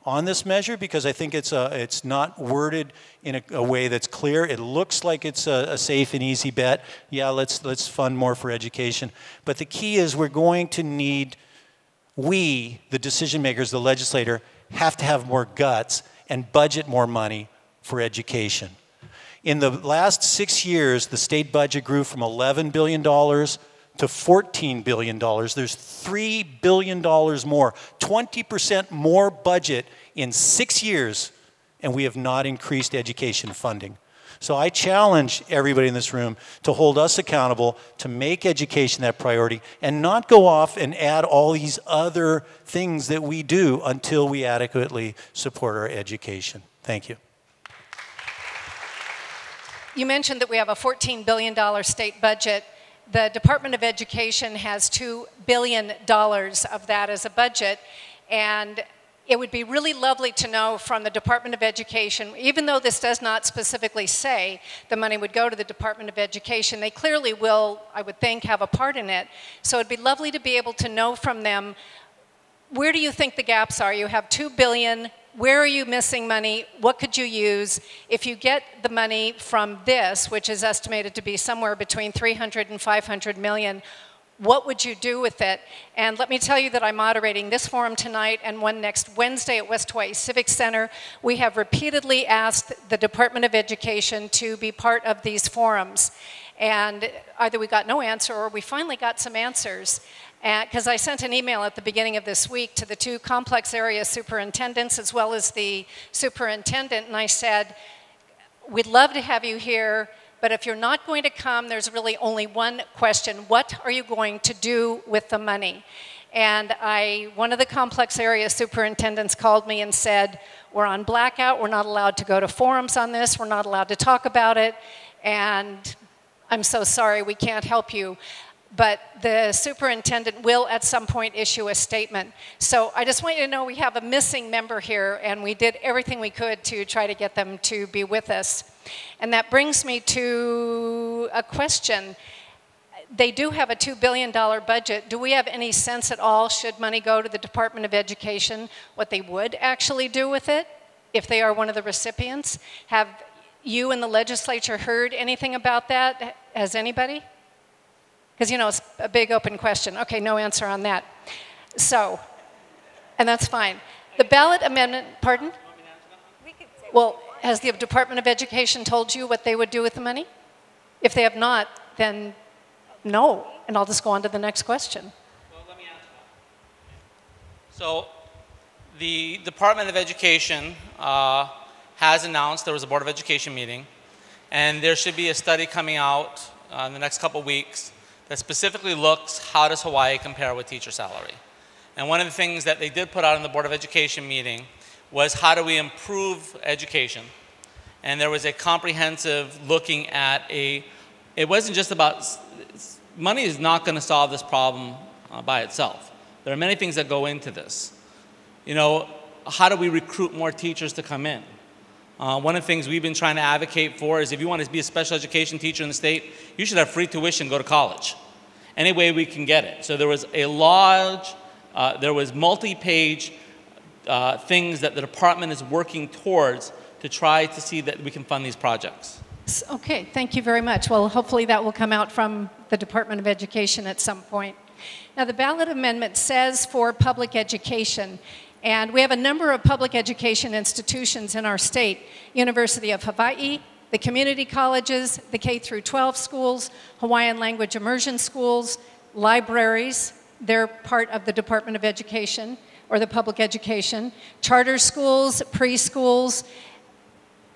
on this measure because I think it's not worded in a way that's clear. It looks like it's a safe and easy bet. Yeah, let's fund more for education. But the key is we're going to need, we, the decision makers, the legislator, have to have more guts and budget more money for education. In the last 6 years, the state budget grew from $11 billion to $14 billion. There's $3 billion more, 20% more budget in 6 years, and we have not increased education funding. So I challenge everybody in this room to hold us accountable, to make education that priority, and not go off and add all these other things that we do until we adequately support our education. Thank you. You mentioned that we have a $14 billion state budget. The Department of Education has $2 billion of that as a budget, and it would be really lovely to know from the Department of Education, even though this does not specifically say the money would go to the Department of Education, they clearly will, I would think, have a part in it. So it'd be lovely to be able to know from them, where do you think the gaps are? You have $2 billion. Where are you missing money? What could you use? If you get the money from this, which is estimated to be somewhere between 300 and 500 million, what would you do with it? And let me tell you that I'm moderating this forum tonight and one next Wednesday at West Hawaii Civic Center. We have repeatedly asked the Department of Education to be part of these forums. And either we got no answer or we finally got some answers. Because I sent an email at the beginning of this week to the 2 complex area superintendents as well as the superintendent, and I said, we'd love to have you here, but if you're not going to come, there's really only one question. What are you going to do with the money? And one of the complex area superintendents called me and said, we're on blackout, we're not allowed to go to forums on this, we're not allowed to talk about it, and I'm so sorry, we can't help you. But the superintendent will at some point issue a statement. So I just want you to know we have a missing member here, and we did everything we could to try to get them to be with us. And that brings me to a question. They do have a $2 billion budget. Do we have any sense at all, should money go to the Department of Education, what they would actually do with it if they are one of the recipients? Have you and the legislature heard anything about that? Has anybody? Because, you know, it's a big open question. Okay, no answer on that. So, and that's fine. The ballot amendment, pardon? Well, has the Department of Education told you what they would do with the money? If they have not, then no, and I'll just go on to the next question. Well, let me answer that. So, the Department of Education has announced there was a Board of Education meeting, and there should be a study coming out in the next couple weeks that specifically looks how does Hawaii compare with teacher salary. And one of the things that they did put out in the Board of Education meeting was how do we improve education. And there was a comprehensive looking at it wasn't just about, money is not going to solve this problem by itself. There are many things that go into this. You know, how do we recruit more teachers to come in? One of the things we've been trying to advocate for is if you want to be a special education teacher in the state, you should have free tuition, go to college. Any way we can get it. So there was a large, there was multi-page things that the department is working towards to try to see that we can fund these projects. Okay, thank you very much. Well, hopefully that will come out from the Department of Education at some point. Now, the ballot amendment says for public education, and we have a number of public education institutions in our state: University of Hawaii, the community colleges, the K-12 schools, Hawaiian language immersion schools, libraries. They're part of the Department of Education or the public education, charter schools, preschools.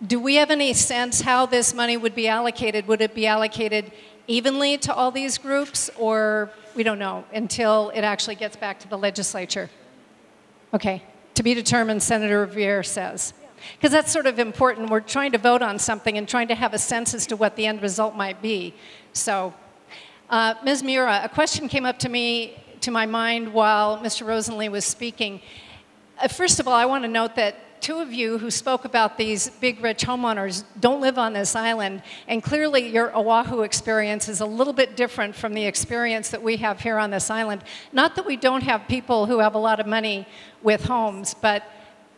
Do we have any sense how this money would be allocated? Would it be allocated evenly to all these groups, or we don't know until it actually gets back to the legislature? Okay, to be determined, Senator Revere says. Because that's sort of important. We're trying to vote on something and trying to have a sense as to what the end result might be. So, Ms. Miura, a question came up to my mind while Mr. Rosenly was speaking. First of all, I want to note that 2 of you who spoke about these big rich homeowners don't live on this island, and clearly your Oahu experience is a little bit different from the experience that we have here on this island. Not that we don't have people who have a lot of money with homes, but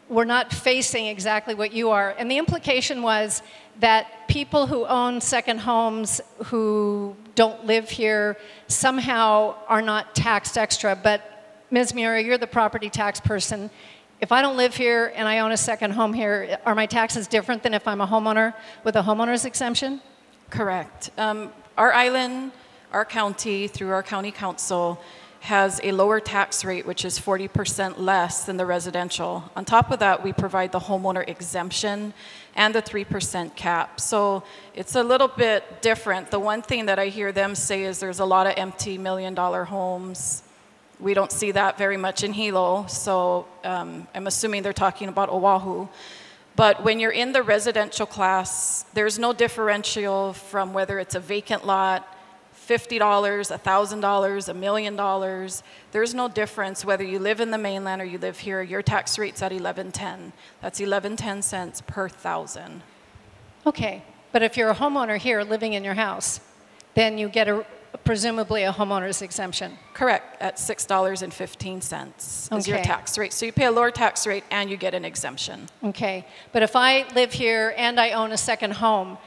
we're not facing exactly what you are. And the implication was that people who own second homes who don't live here somehow are not taxed extra. But Ms. Miura, you're the property tax person. If I don't live here and I own a second home here, are my taxes different than if I'm a homeowner with a homeowner's exemption? Correct. Our island, our county, through our county council, has a lower tax rate, which is 40% less than the residential. On top of that, we provide the homeowner exemption and the 3% cap. So it's a little bit different. The one thing that I hear them say is there's a lot of empty million-dollar homes. We don't see that very much in Hilo, so I'm assuming they're talking about Oahu. But when you're in the residential class, there's no differential from whether it's a vacant lot, $50, $1,000, $1 million. There's no difference whether you live in the mainland or you live here. Your tax rate's at 11.10. That's 11.10 cents per thousand. Okay, but if you're a homeowner here living in your house, then you get presumably a homeowner's exemption. Correct, at $6.15 is your Okay. tax rate. So you pay a lower tax rate and you get an exemption. Okay, but if I live here and I own a second home,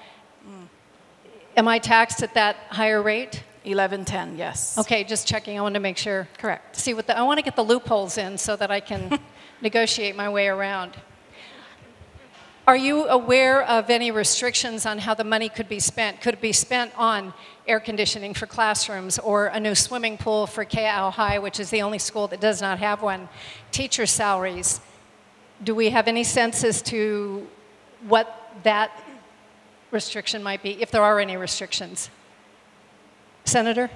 am I taxed at that higher rate? 11.10, yes. Okay, just checking. I want to make sure. Correct. See what I want to get the loopholes in so that I can negotiate my way around. Are you aware of any restrictions on how the money could be spent? Could it be spent on air conditioning for classrooms or a new swimming pool for Kea'au High, which is the only school that does not have one? Teacher salaries. Do we have any sense as to what that restriction might be, if there are any restrictions? Senator?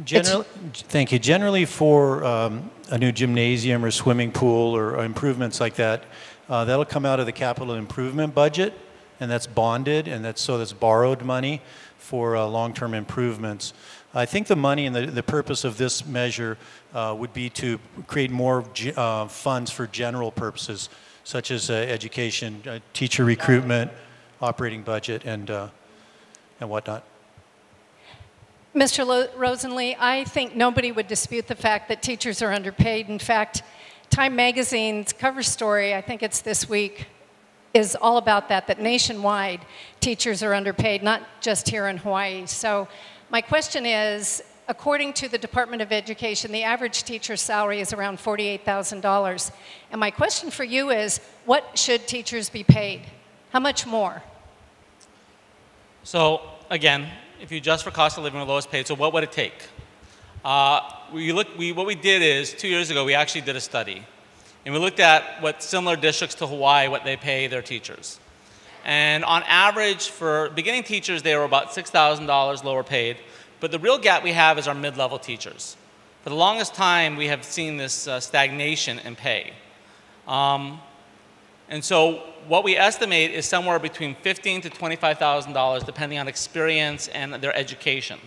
Thank you. Generally for a new gymnasium or swimming pool or improvements like that, that'll come out of the capital improvement budget, and that's bonded, and that's borrowed money for long-term improvements. I think the money and the purpose of this measure would be to create more funds for general purposes, such as education, teacher recruitment, operating budget, and whatnot. Mr. Rosenly, I think nobody would dispute the fact that teachers are underpaid. In fact, Time Magazine's cover story, I think it's this week, is all about that nationwide teachers are underpaid, not just here in Hawaii. So my question is, according to the Department of Education, the average teacher's salary is around $48,000. And my question for you is, what should teachers be paid? How much more? So again, if you adjust for cost of living, we're lowest paid, so what would it take? What we did is, 2 years ago, we actually did a study. And we looked at what similar districts to Hawaii, what they pay their teachers. And on average, for beginning teachers, they were about $6,000 lower paid. But the real gap we have is our mid-level teachers. For the longest time, we have seen this stagnation in pay. And so what we estimate is somewhere between $15,000 to $25,000, depending on experience and their education.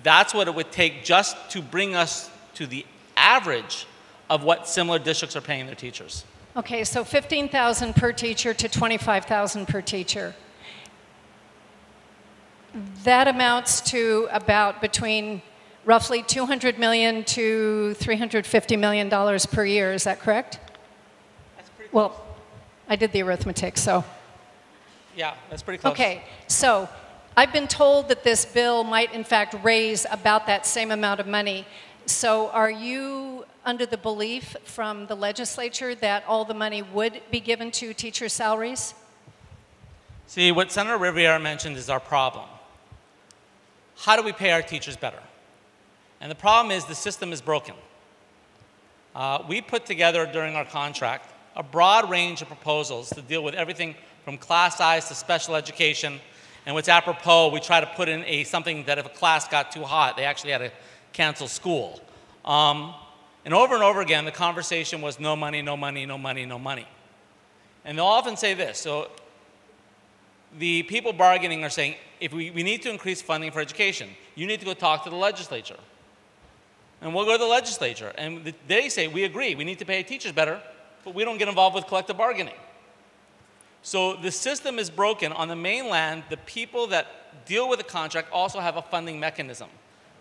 That's what it would take just to bring us to the average of what similar districts are paying their teachers. Okay, so $15,000 per teacher to $25,000 per teacher. That amounts to about between roughly $200 million to $350 million per year. Is that correct? That's pretty close. Well, I did the arithmetic, so. Yeah, that's pretty close. Okay, so I've been told that this bill might in fact raise about that same amount of money. So are you under the belief from the legislature that all the money would be given to teacher salaries? See, what Senator Riviera mentioned is our problem. How do we pay our teachers better? And the problem is the system is broken. We put together during our contract a broad range of proposals to deal with everything from class size to special education. And what's apropos, we try to put in something that if a class got too hot, they actually had to cancel school. And over again, the conversation was no money, no money, no money, no money. And they'll often say this. So the people bargaining are saying, if we need to increase funding for education, you need to go talk to the legislature. And we'll go to the legislature. And they say, we agree, we need to pay teachers better, but we don't get involved with collective bargaining. So the system is broken. On the mainland, the people that deal with the contract also have a funding mechanism.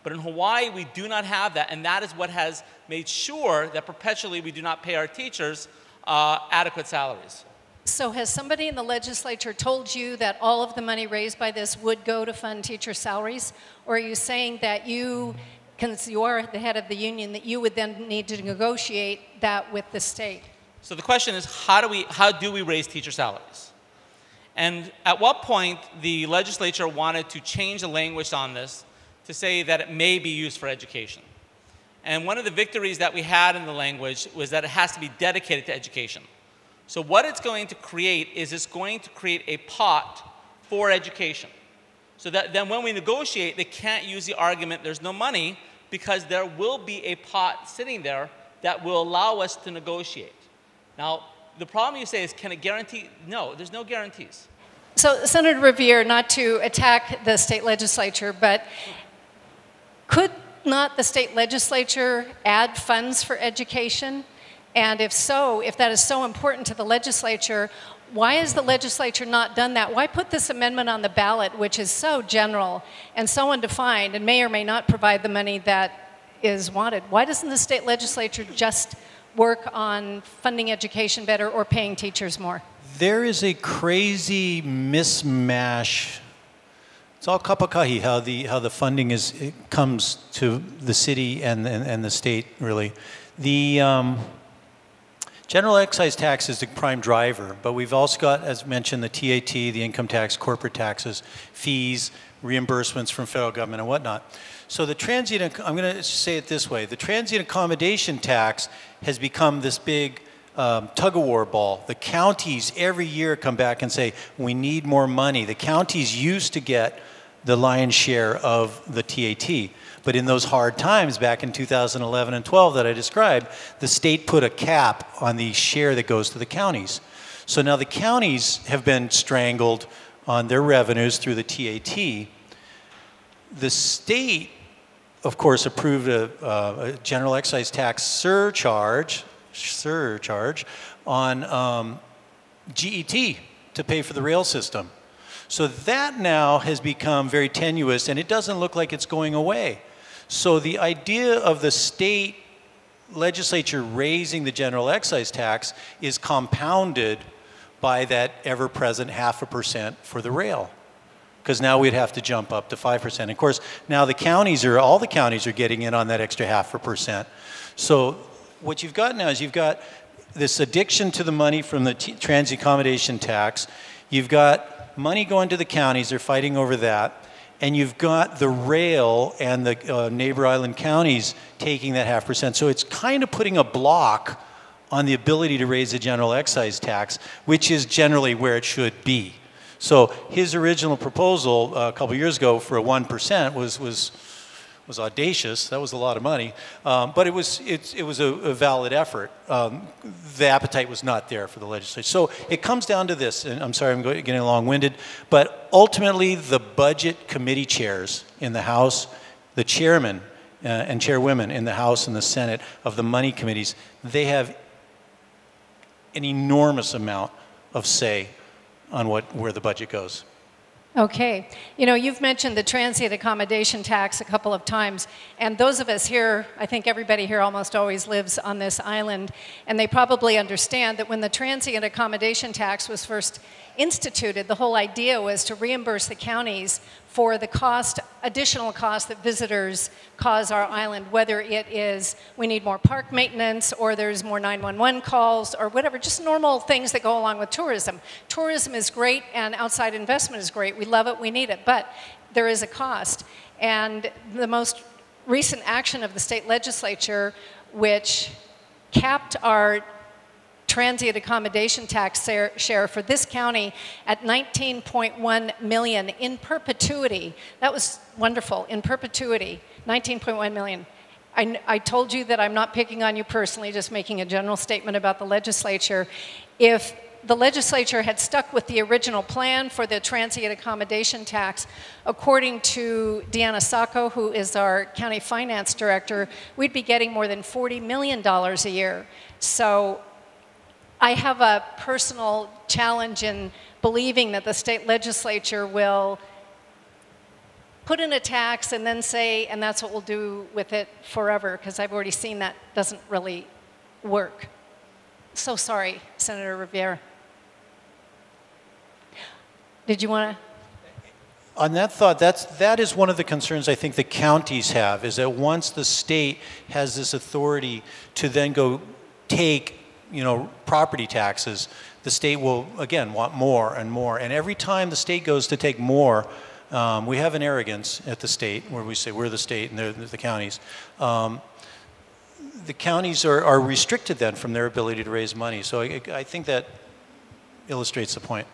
But in Hawaii, we do not have that, and that is what has made sure that perpetually we do not pay our teachers adequate salaries. So has somebody in the legislature told you that all of the money raised by this would go to fund teacher salaries? Or are you saying that you because you are the head of the union, that you would then need to negotiate that with the state. So the question is, how do we raise teacher salaries? And at what point the legislature wanted to change the language on this to say that it may be used for education. And one of the victories that we had in the language was that it has to be dedicated to education. So what it's going to create is it's going to create a pot for education. So that then when we negotiate, they can't use the argument there's no money, because there will be a pot sitting there that will allow us to negotiate. Now, the problem you say is, can it guarantee? No, there's no guarantees. So, Senator Riviere, not to attack the state legislature, but could not the state legislature add funds for education? And if so, if that is so important to the legislature, why has the legislature not done that? Why put this amendment on the ballot, which is so general and so undefined and may or may not provide the money that is wanted? Why doesn't the state legislature just work on funding education better or paying teachers more? There is a crazy mismatch. It's all kapakahi how the funding comes to the city and the state, really. The general excise tax is the prime driver, but we've also got, as mentioned, the TAT, the income tax, corporate taxes, fees, reimbursements from federal government and whatnot. So the transient, I'm going to say it this way, the transient accommodation tax has become this big tug-of-war ball. The counties every year come back and say, we need more money. The counties used to get the lion's share of the TAT. But in those hard times back in 2011 and 12 that I described, the state put a cap on the share that goes to the counties. So now the counties have been strangled on their revenues through the TAT. The state, of course, approved a general excise tax surcharge on GET to pay for the rail system. So that now has become very tenuous, and it doesn't look like it's going away. So the idea of the state legislature raising the general excise tax is compounded by that ever-present 0.5% for the rail, because now we'd have to jump up to 5%. Of course, now all the counties are getting in on that extra 0.5%. So what you've got now is you've got this addiction to the money from the transient accommodation tax. You've got money going to the counties, they're fighting over that. And you've got the rail and the neighbor island counties taking that 0.5%. So it's kind of putting a block on the ability to raise the general excise tax, which is generally where it should be. So his original proposal a couple years ago for a 1% was audacious. That was a lot of money, but it was a valid effort. The appetite was not there for the legislature. So it comes down to this, and I'm sorry I'm getting long-winded, but ultimately the budget committee chairs in the House, the chairmen and chairwomen in the House and the Senate of the money committees, they have an enormous amount of say on where the budget goes. Okay. You know, you've mentioned the transient accommodation tax a couple of times, and those of us here, I think everybody here almost always lives on this island, and they probably understand that when the transient accommodation tax was first instituted, the whole idea was to reimburse the counties for the additional cost that visitors cause our island, whether it is we need more park maintenance or there's more 911 calls or whatever, just normal things that go along with tourism. Tourism is great and outside investment is great. We love it, we need it, but there is a cost. And the most recent action of the state legislature, which capped our transient accommodation tax share for this county at $19.1 million in perpetuity. That was wonderful, in perpetuity, $19.1 million. I told you that I'm not picking on you personally, just making a general statement about the legislature. If the legislature had stuck with the original plan for the transient accommodation tax, according to Deanna Sacco, who is our county finance director, we'd be getting more than $40 million a year. So I have a personal challenge in believing that the state legislature will put in a tax and then say, and that's what we'll do with it forever, because I've already seen that doesn't really work. So sorry, Senator Riviere. Did you want to? On that thought, that is one of the concerns I think the counties have, is that once the state has this authority to then go take, property taxes, the state will, again, want more and more. And every time the state goes to take more, we have an arrogance at the state where we say we're the state and they're the counties. The counties are restricted then from their ability to raise money. So I think that illustrates the point.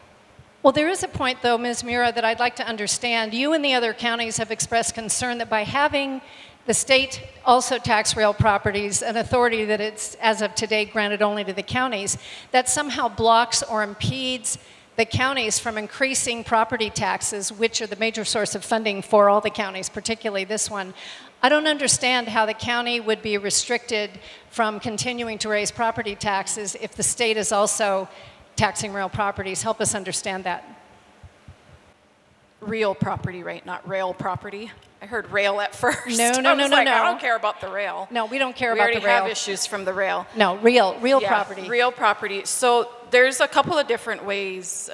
Well, there is a point, though, Ms. Mura, that I'd like to understand. You and the other counties have expressed concern that by having the state also tax real properties, an authority that it's, as of today, granted only to the counties, that somehow blocks or impedes the counties from increasing property taxes, which are the major source of funding for all the counties, particularly this one. I don't understand how the county would be restricted from continuing to raise property taxes if the state is also taxing real properties. Help us understand that. Real property, right? Not rail property. I heard rail at first. No. I don't care about the rail. No, we don't care we about the rail. already have issues from the rail. No, real property. Real property. So there's a couple of different ways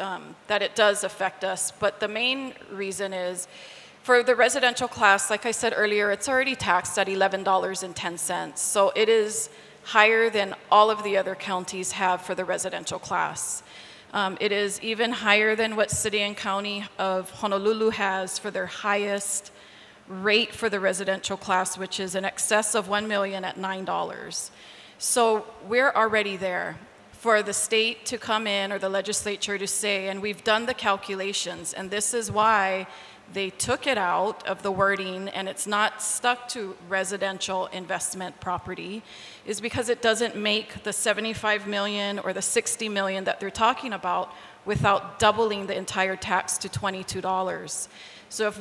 that it does affect us, but the main reason is for the residential class, like I said earlier, it's already taxed at $11.10. So it is higher than all of the other counties have for the residential class. It is even higher than what City and County of Honolulu has for their highest rate for the residential class, which is in excess of $1 million at $9. So we're already there. For the state to come in or the legislature to say, and we've done the calculations, and this is why they took it out of the wording and it's not stuck to residential investment property, is because it doesn't make the 75 million or the 60 million that they're talking about without doubling the entire tax to $22. So if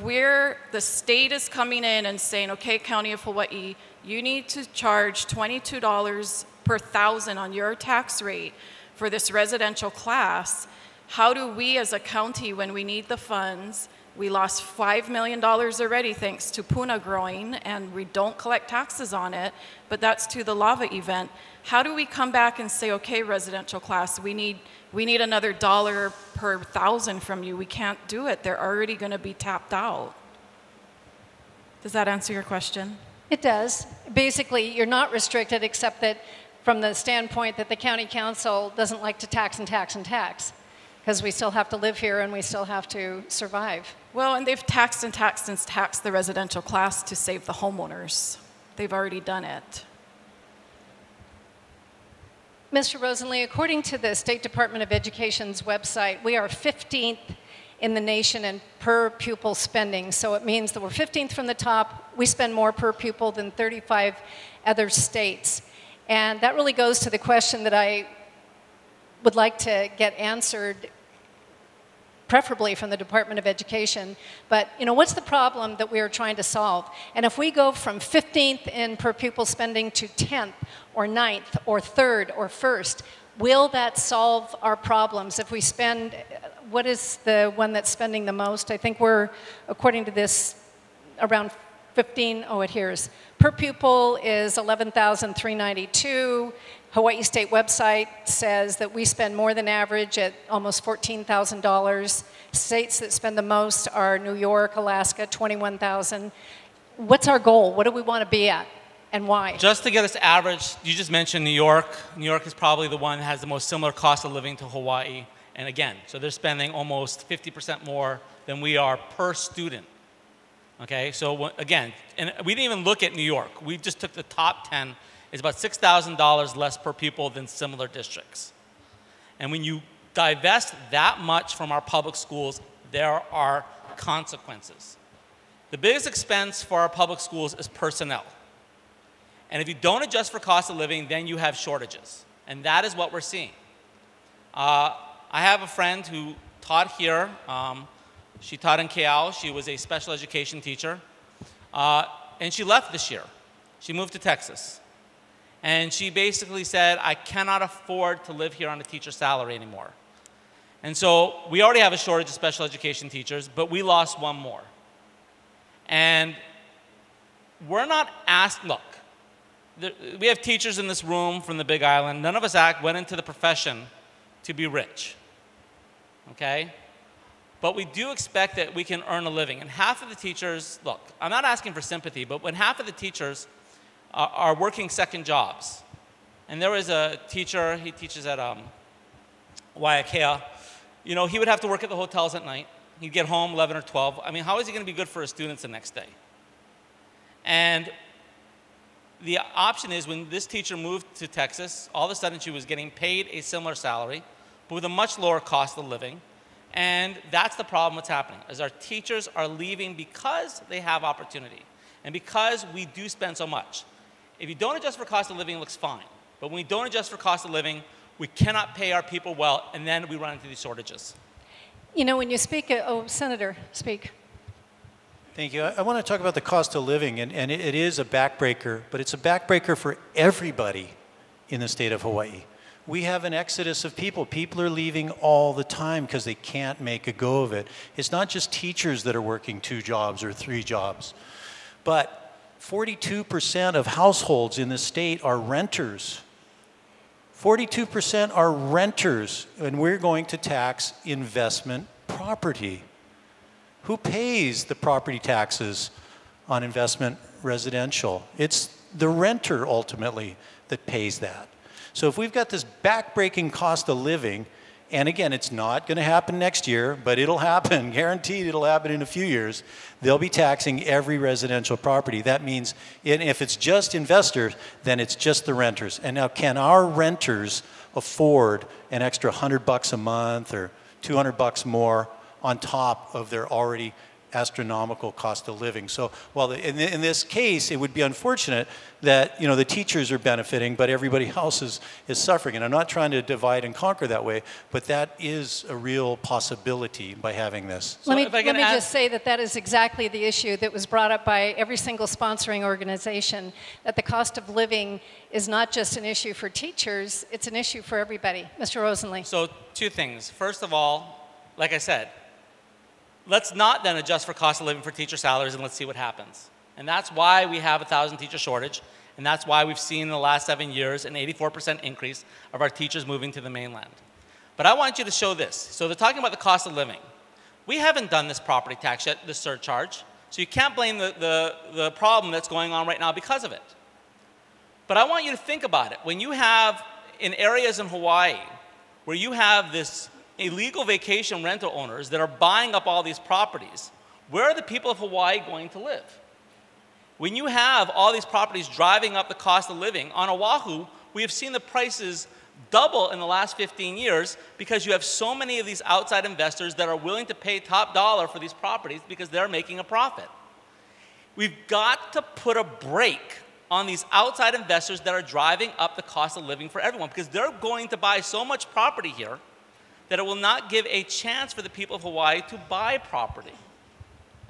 the state is coming in and saying, okay, County of Hawaii, you need to charge $22 per thousand on your tax rate for this residential class, how do we as a county, when we need the funds, we lost $5 million already thanks to puna growing, and we don't collect taxes on it, but that's to the lava event. How do we come back and say, okay, residential class, we need another $1 per thousand from you? We can't do it. They're already going to be tapped out. Does that answer your question? It does. Basically, you're not restricted except that from the standpoint that the county council doesn't like to tax and tax and tax, because we still have to live here and we still have to survive. Well, and they've taxed and taxed and taxed the residential class to save the homeowners. They've already done it. Mr. Rosenlee, according to the State Department of Education's website, we are 15th in the nation in per pupil spending. So it means that we're 15th from the top. We spend more per pupil than 35 other states. And that really goes to the question that I would like to get answered, preferably from the Department of Education. But, what's the problem that we are trying to solve? And if we go from 15th in per pupil spending to 10th or 9th or 3rd or 1st, will that solve our problems? If we spend, what is the one that's spending the most? I think we're, according to this, around 15, here's. Per pupil is $11,392. Hawaii State website says that we spend more than average at almost $14,000. States that spend the most are New York, Alaska, $21,000. What's our goal? What do we want to be at, and why? Just to get us average, you just mentioned New York. New York is probably the one that has the most similar cost of living to Hawaii. And again, so they're spending almost 50% more than we are per student. Okay, so again, and we didn't even look at New York. We just took the top 10. It's about $6,000 less per pupil than similar districts. And when you divest that much from our public schools, there are consequences. The biggest expense for our public schools is personnel. And if you don't adjust for cost of living, then you have shortages. And that is what we're seeing. I have a friend who taught here. She taught in Keao. She was a special education teacher. And she left this year. She moved to Texas. And she basically said, I cannot afford to live here on a teacher's salary anymore. And so we already have a shortage of special education teachers, but we lost one more. And we're not asked, look, we have teachers in this room from the Big Island. None of us went into the profession to be rich, okay? But we do expect that we can earn a living. And half of the teachers, look, I'm not asking for sympathy, but when half of the teachers are working second jobs, and there was a teacher, he teaches at Waiakea, you know, he would have to work at the hotels at night. He'd get home 11 or 12. I mean, how is he going to be good for his students the next day? And the option is when this teacher moved to Texas, all of a sudden she was getting paid a similar salary, but with a much lower cost of living. And that's the problem that's happening, is our teachers are leaving because they have opportunity and because we do spend so much. If you don't adjust for cost of living, it looks fine. But when we don't adjust for cost of living, we cannot pay our people well, and then we run into these shortages. You know, when you speak, Senator, speak. Thank you. I want to talk about the cost of living, and it is a backbreaker, but it's a backbreaker for everybody in the state of Hawaii. We have an exodus of people. People are leaving all the time because they can't make a go of it. It's not just teachers that are working 2 jobs or 3 jobs, but 42% of households in the state are renters. 42% are renters, and we're going to tax investment property. Who pays the property taxes on investment residential? It's the renter ultimately that pays that. So if we've got this backbreaking cost of living, and again, it's not going to happen next year, but it'll happen, guaranteed it'll happen in a few years, they'll be taxing every residential property. That means if it's just investors, then it's just the renters. And now, can our renters afford an extra $100 a month or $200 more on top of their already astronomical cost of living? So while in this case, it would be unfortunate that, you know, the teachers are benefiting, but everybody else is suffering. And I'm not trying to divide and conquer that way, but that is a real possibility by having this. So let me just say that that is exactly the issue that was brought up by every single sponsoring organization, that the cost of living is not just an issue for teachers, it's an issue for everybody. Mr. Rosenly. So 2 things. First of all, like I said, let's not then adjust for cost of living for teacher salaries, and let's see what happens. And that's why we have 1,000 teacher shortage, and that's why we've seen in the last 7 years an 84% increase of our teachers moving to the mainland. But I want you to show this. So they're talking about the cost of living. We haven't done this property tax yet, this surcharge, so you can't blame the problem that's going on right now because of it. But I want you to think about it. When you have, in areas in Hawaii, where you have this illegal vacation rental owners that are buying up all these properties, where are the people of Hawaii going to live? When you have all these properties driving up the cost of living, on Oahu, we have seen the prices double in the last 15 years because you have so many of these outside investors that are willing to pay top dollar for these properties because they're making a profit. We've got to put a brake on these outside investors that are driving up the cost of living for everyone, because they're going to buy so much property here that it will not give a chance for the people of Hawaii to buy property.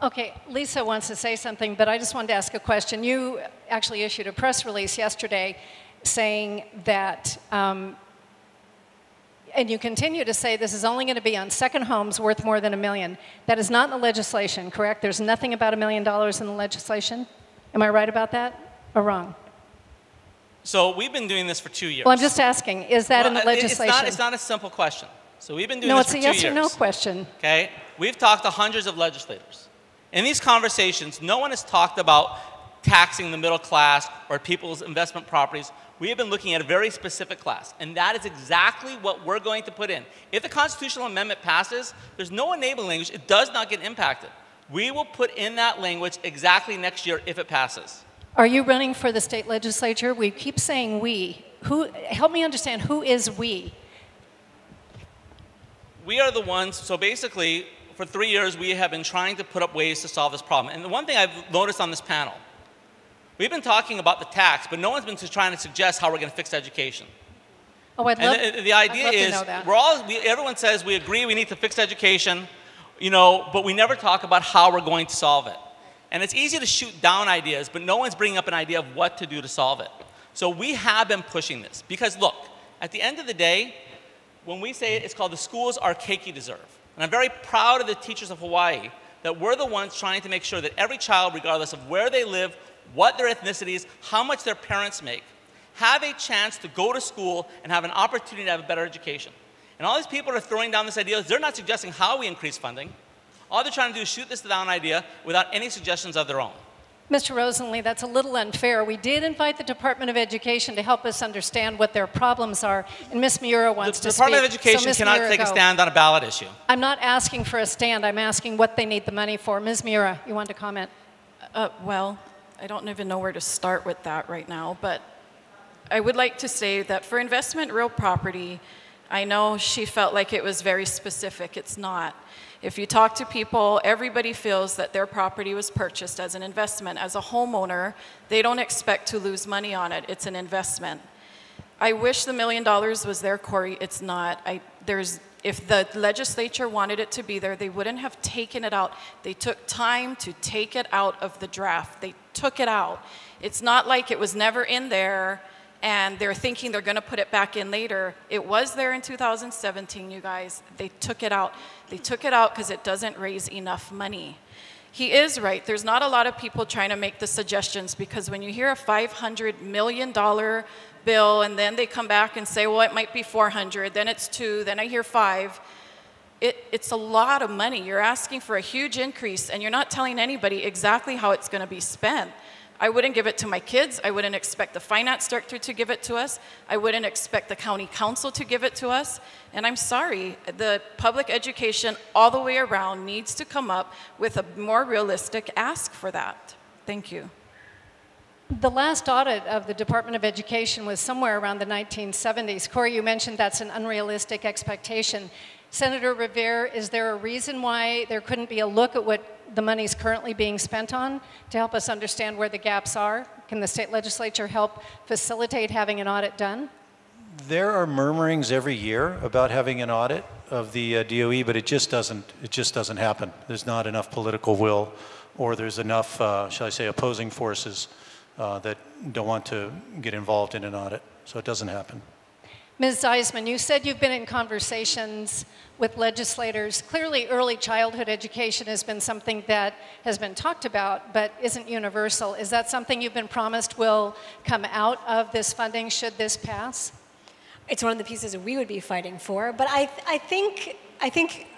Okay, Lisa wants to say something, but I just wanted to ask a question. You actually issued a press release yesterday saying that, and you continue to say this is only going to be on second homes worth more than $1 million. That is not in the legislation, correct? There's nothing about $1 million in the legislation? Am I right about that or wrong? So we've been doing this for 2 years. Well, I'm just asking, is that in the legislation? It's not a simple question. So we've been doing this for 2 years. No, it's a yes or no question. Okay? We've talked to hundreds of legislators. In these conversations, no one has talked about taxing the middle class or people's investment properties. We have been looking at a very specific class, and that is exactly what we're going to put in. If the constitutional amendment passes, there's no enabling language. It does not get impacted. We will put in that language exactly next year if it passes. Are you running for the state legislature? We keep saying we. Help me understand, who is we? We are the ones, so basically, for 3 years, we have been trying to put up ways to solve this problem. And the one thing I've noticed on this panel, we've been talking about the tax, but no one's been trying to suggest how we're going to fix education. Oh, I'd love, the idea is, everyone says we agree we need to fix education, you know, but we never talk about how we're going to solve it. And it's easy to shoot down ideas, but no one's bringing up an idea of what to do to solve it. So we have been pushing this, because look, at the end of the day, when we say it's called the schools are cake you deserve. And I'm very proud of the teachers of Hawaii that we're the ones trying to make sure that every child, regardless of where they live, what their ethnicity is, how much their parents make, have a chance to go to school and have an opportunity to have a better education. And all these people are throwing down this idea. They're not suggesting how we increase funding. All they're trying to do is shoot this down idea without any suggestions of their own. Mr. Rosenly, that's a little unfair. We did invite the Department of Education to help us understand what their problems are, and Ms. Miura wants to speak. The Department of Education Ms. cannot Miura, take a go. stand on a ballot issue. I'm not asking for a stand. I'm asking what they need the money for. Ms. Miura, you want to comment? Well, I don't even know where to start with that right now, but I would like to say that for investment real property, I know she felt like it was very specific. It's not. If you talk to people, everybody feels that their property was purchased as an investment. As a homeowner, they don't expect to lose money on it. It's an investment. I wish the $1 million was there, Corey. It's not. If the legislature wanted it to be there, they wouldn't have taken it out. They took time to take it out of the draft. They took it out. It's not like it was never in there and they're thinking they're going to put it back in later. It was there in 2017, you guys. They took it out. They took it out because it doesn't raise enough money. He is right. There's not a lot of people trying to make the suggestions, because when you hear a $500 million bill and then they come back and say, well, it might be 400, then it's 2, then I hear 5. It's a lot of money. You're asking for a huge increase and you're not telling anybody exactly how it's going to be spent. I wouldn't give it to my kids. I wouldn't expect the finance director to give it to us. I wouldn't expect the county council to give it to us. And I'm sorry, the public education all the way around needs to come up with a more realistic ask for that. Thank you. The last audit of the Department of Education was somewhere around the 1970s. Corey, you mentioned that's an unrealistic expectation. Senator Rivera, is there a reason why there couldn't be a look at what the money's currently being spent on to help us understand where the gaps are? Can the state legislature help facilitate having an audit done? There are murmurings every year about having an audit of the DOE, but it just doesn't happen. There's not enough political will, or there's enough, shall I say, opposing forces that don't want to get involved in an audit. So it doesn't happen. Ms. Zeisman, you said you've been in conversations with legislators. Clearly, early childhood education has been something that has been talked about, but isn't universal. Is that something you've been promised will come out of this funding should this pass? It's one of the pieces we would be fighting for, but I think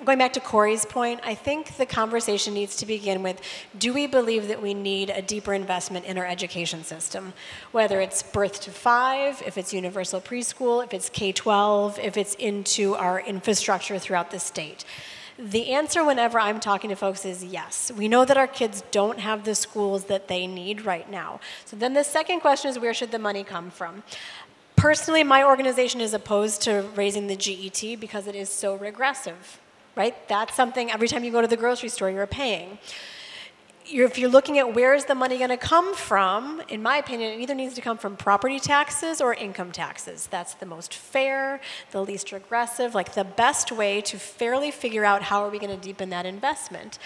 going back to Corey's point, I think the conversation needs to begin with, do we believe that we need a deeper investment in our education system? Whether it's birth to 5, if it's universal preschool, if it's K-12, if it's into our infrastructure throughout the state. The answer whenever I'm talking to folks is yes. We know that our kids don't have the schools that they need right now. So then the second question is, where should the money come from? Personally, my organization is opposed to raising the GET because it is so regressive, right? That's something every time you go to the grocery store, you're paying. If you're looking at where is the money going to come from, in my opinion, it either needs to come from property taxes or income taxes. That's the most fair, the least regressive, like the best way to fairly figure out how are we going to deepen that investment.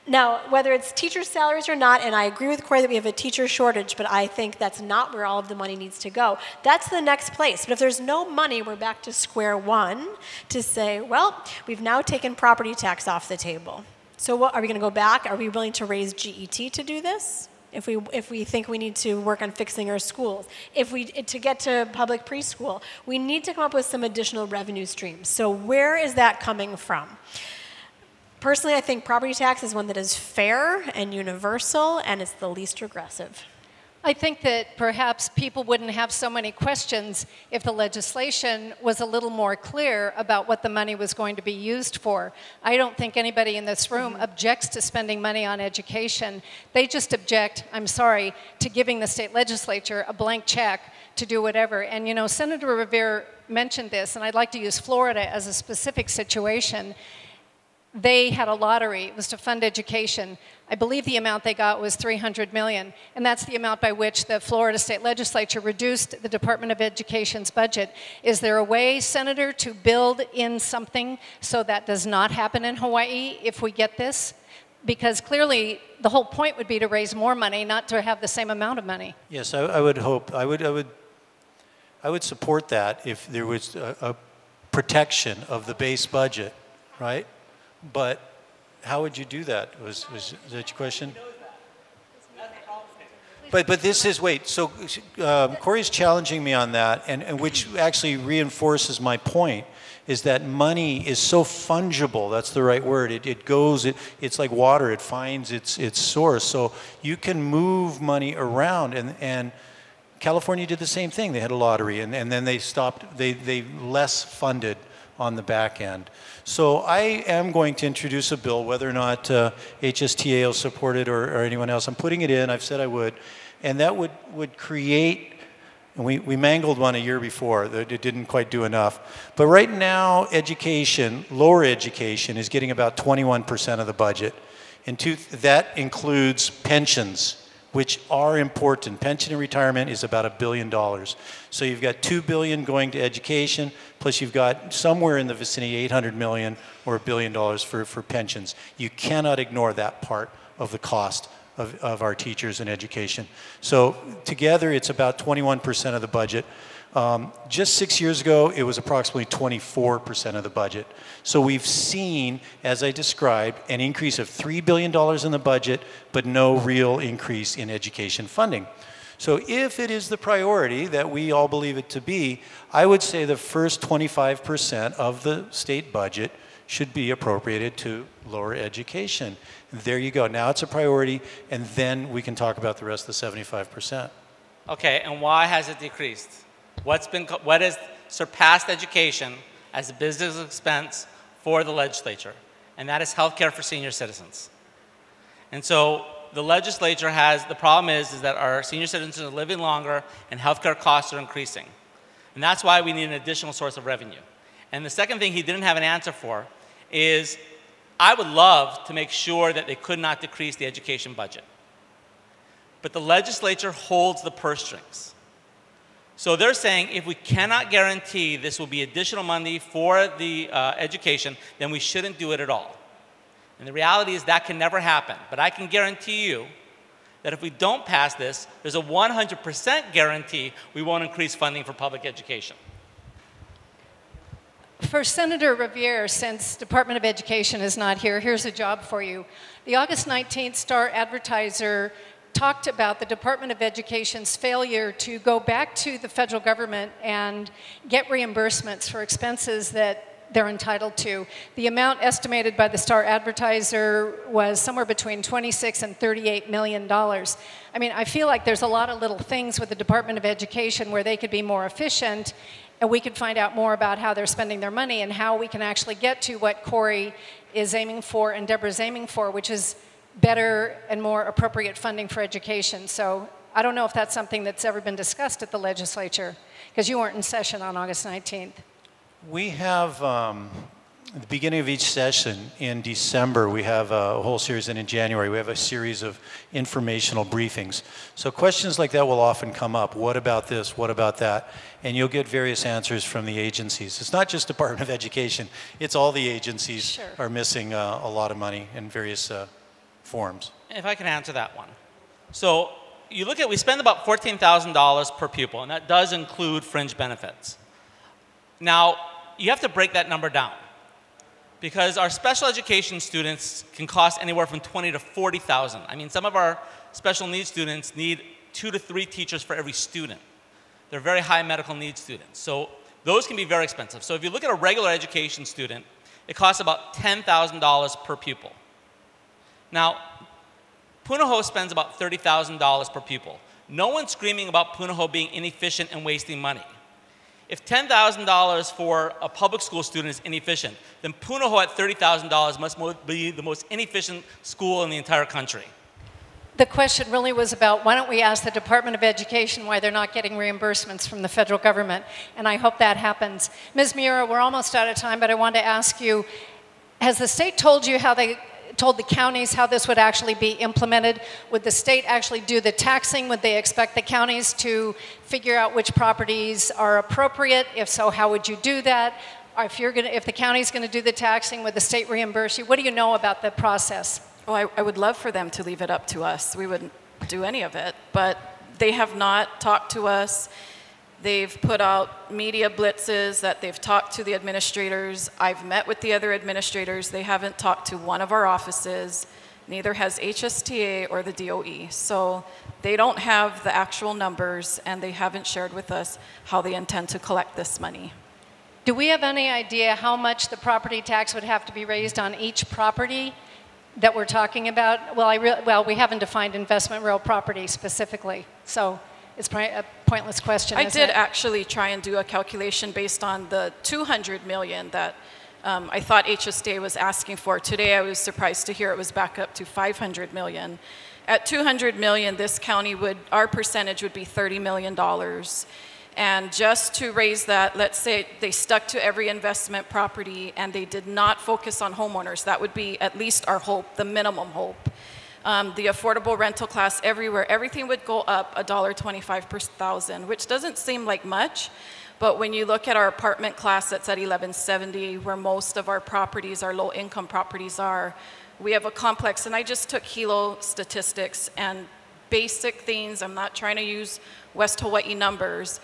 Now, whether it's teacher salaries or not, and I agree with Corey that we have a teacher shortage, but I think that's not where all of the money needs to go. That's the next place. But if there's no money, we're back to square one to say, well, we've now taken property tax off the table. So what, are we going to go back? Are we willing to raise GET to do this? If we think we need to work on fixing our schools, to get to public preschool, we need to come up with some additional revenue streams. So where is that coming from? Personally, I think property tax is one that is fair and universal, and it's the least regressive. I think that perhaps people wouldn't have so many questions if the legislation was a little more clear about what the money was going to be used for. I don't think anybody in this room objects to spending money on education. They just object, I'm sorry, to giving the state legislature a blank check to do whatever. And you know, Senator Rivera mentioned this, and I'd like to use Florida as a specific situation. They had a lottery. It was to fund education. I believe the amount they got was $300 million, and that's the amount by which the Florida State Legislature reduced the Department of Education's budget. Is there a way, Senator, to build in something so that does not happen in Hawaii if we get this? Because clearly the whole point would be to raise more money, not to have the same amount of money. Yes, I would hope. I would support that if there was a protection of the base budget, right? But how would you do that? Was that your question? But this is, wait, so Corey's challenging me on that, and which actually reinforces my point, is that money is so fungible. That's the right word. It goes, it's like water. It finds its source. So you can move money around, and California did the same thing. They had a lottery, and then they stopped, they less funded on the back end. So I am going to introduce a bill, whether or not HSTA will support it or anyone else. I'm putting it in. I've said I would. And that would create, and we mangled one a year before. It didn't quite do enough. But right now, education, lower education, is getting about 21% of the budget. And that includes pensions, which are important. Pension and retirement is about $1 billion. So you've got $2 billion going to education, plus you've got somewhere in the vicinity $800 million or $1 billion for pensions. You cannot ignore that part of the cost of our teachers and education. So together, it's about 21% of the budget. Just 6 years ago, it was approximately 24% of the budget. So we've seen, as I described, an increase of $3 billion in the budget, but no real increase in education funding. So if it is the priority that we all believe it to be, I would say the first 25% of the state budget should be appropriated to lower education. There you go. Now it's a priority, and then we can talk about the rest of the 75%. Okay, and why has it decreased? What has surpassed education as a business expense for the legislature? And that is healthcare for senior citizens. And so the legislature has, the problem is that our senior citizens are living longer and healthcare costs are increasing. And that's why we need an additional source of revenue. And the second thing he didn't have an answer for is, I would love to make sure that they could not decrease the education budget. But the legislature holds the purse strings. So they're saying if we cannot guarantee this will be additional money for the education, then we shouldn't do it at all. And the reality is that can never happen. But I can guarantee you that if we don't pass this, there's a 100% guarantee we won't increase funding for public education. For Senator Riviere, since Department of Education is not here, here's a job for you. The August 19th Star Advertiser talked about the Department of Education's failure to go back to the federal government and get reimbursements for expenses that they're entitled to. The amount estimated by the Star Advertiser was somewhere between $26 and $38 million. I mean, I feel like there's a lot of little things with the Department of Education where they could be more efficient, and we could find out more about how they're spending their money and how we can actually get to what Corey is aiming for and Deborah's aiming for, which is better and more appropriate funding for education. So I don't know if that's something that's ever been discussed at the legislature, because you weren't in session on August 19th. We have, at the beginning of each session in December, we have a whole series, and in January, we have a series of informational briefings. So questions like that will often come up. What about this? What about that? And you'll get various answers from the agencies. It's not just Department of Education. It's all the agencies Sure. are missing a lot of money in various forms. If I can answer that one. So you look at, we spend about $14,000 per pupil, and that does include fringe benefits. Now, you have to break that number down, because our special education students can cost anywhere from $20,000 to $40,000. I mean, some of our special needs students need 2 to 3 teachers for every student. They're very high medical needs students. So those can be very expensive. So if you look at a regular education student, it costs about $10,000 per pupil. Now, Punahou spends about $30,000 per pupil. No one's screaming about Punahou being inefficient and wasting money. If $10,000 for a public school student is inefficient, then Punahou at $30,000 must be the most inefficient school in the entire country. The question really was about, why don't we ask the Department of Education why they're not getting reimbursements from the federal government, and I hope that happens. Ms. Miura, we're almost out of time, but I wanted to ask you, has the state told you how they told the counties how this would actually be implemented? Would the state actually do the taxing? Would they expect the counties to figure out which properties are appropriate? If so, how would you do that? Or if the county's going to do the taxing, would the state reimburse you? What do you know about the process? Well, I would love for them to leave it up to us. We wouldn't do any of it, but they have not talked to us. They've put out media blitzes that they've talked to the administrators. I've met with the other administrators. They haven't talked to one of our offices. Neither has HSTA or the DOE. So they don't have the actual numbers, and they haven't shared with us how they intend to collect this money. Do we have any idea how much the property tax would have to be raised on each property that we're talking about? Well, we haven't defined investment real property specifically, so it's probably a pointless question. I did actually try and do a calculation based on the $200 million that I thought HSTA was asking for. Today, I was surprised to hear it was back up to $500 million. At $200 million, this county our percentage would be $30 million. And just to raise that, let's say they stuck to every investment property and they did not focus on homeowners. That would be at least our hope, the minimum hope. The affordable rental class everywhere, everything would go up $1.25 per thousand, which doesn't seem like much. But when you look at our apartment class that's at 1170, where most of our properties, our low-income properties are, we have a complex, and I just took Hilo statistics and basic things. I'm not trying to use West Hawaii numbers,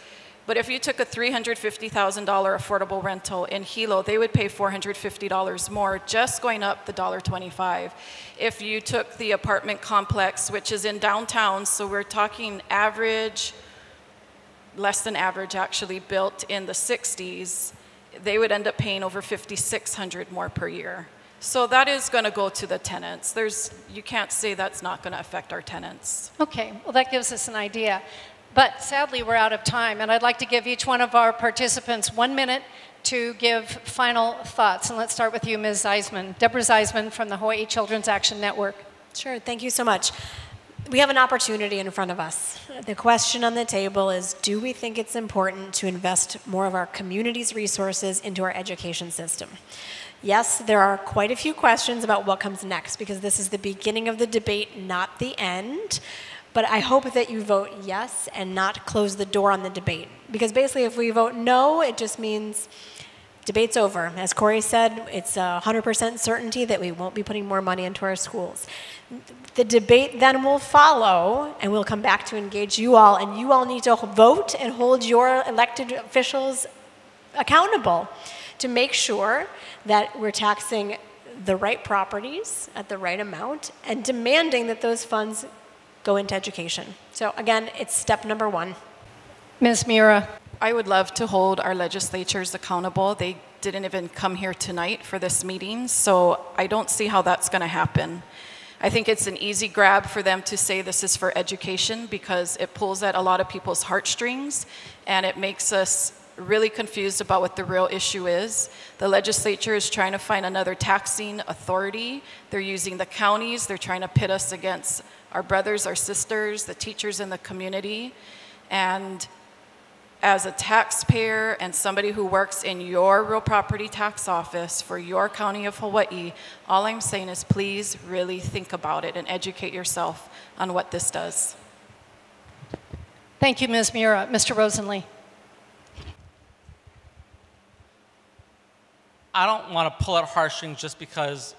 but if you took a $350,000 affordable rental in Hilo, they would pay $450 more, just going up the $1.25. If you took the apartment complex, which is in downtown, so we're talking average, less than average actually, built in the 60s, they would end up paying over $5,600 more per year. So that is going to go to the tenants. You can't say that's not going to affect our tenants. Okay, well that gives us an idea. But sadly, we're out of time, and I'd like to give each one of our participants 1 minute to give final thoughts. And let's start with you, Ms. Zeisman. Deborah Zeisman from the Hawaii Children's Action Network. Sure, thank you so much. We have an opportunity in front of us. The question on the table is, do we think it's important to invest more of our community's resources into our education system? Yes, there are quite a few questions about what comes next, because this is the beginning of the debate, not the end. But I hope that you vote yes and not close the door on the debate. Because basically, if we vote no, it just means debate's over. As Corey said, it's 100% certainty that we won't be putting more money into our schools. The debate then will follow, and we'll come back to engage you all, and you all need to vote and hold your elected officials accountable to make sure that we're taxing the right properties at the right amount and demanding that those funds go into education. So again, it's step number one. Ms. Mira. I would love to hold our legislatures accountable. They didn't even come here tonight for this meeting, so I don't see how that's going to happen. I think it's an easy grab for them to say this is for education because it pulls at a lot of people's heartstrings and it makes us really confused about what the real issue is. The legislature is trying to find another taxing authority. They're using the counties. They're trying to pit us against our brothers, our sisters, the teachers in the community. And as a taxpayer and somebody who works in your real property tax office for your county of Hawaii, all I'm saying is please really think about it and educate yourself on what this does. Thank you, Ms. Mira. Mr. Rosenly. I don't want to pull at heartstrings just because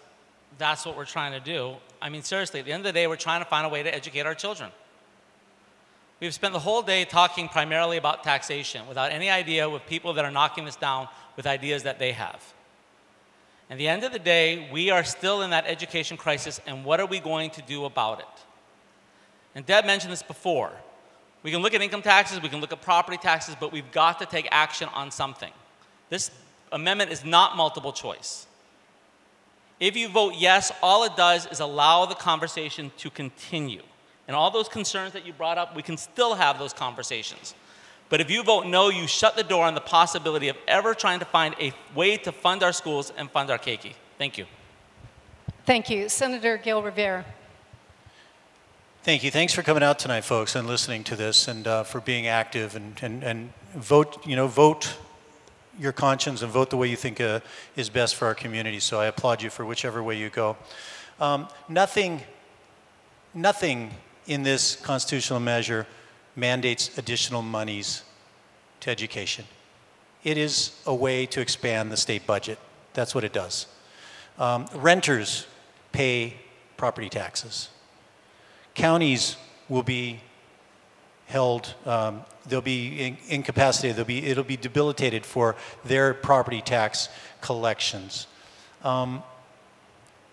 that's what we're trying to do. I mean, seriously, at the end of the day, we're trying to find a way to educate our children. We've spent the whole day talking primarily about taxation without any idea with people that are knocking this down with ideas that they have. At the end of the day, we are still in that education crisis, and what are we going to do about it? And Deb mentioned this before. We can look at income taxes, we can look at property taxes, but we've got to take action on something. This amendment is not multiple choice. If you vote yes, all it does is allow the conversation to continue. And all those concerns that you brought up, we can still have those conversations. But if you vote no, you shut the door on the possibility of ever trying to find a way to fund our schools and fund our keiki. Thank you. Thank you. Senator Gil Rivera. Thank you. Thanks for coming out tonight, folks, and listening to this, and for being active and vote. Vote your conscience and vote the way you think is best for our community. So I applaud you for whichever way you go. Nothing in this constitutional measure mandates additional monies to education. It is a way to expand the state budget. That's what it does. Renters pay property taxes. Counties will be held, they'll be incapacitated, it'll be debilitated for their property tax collections.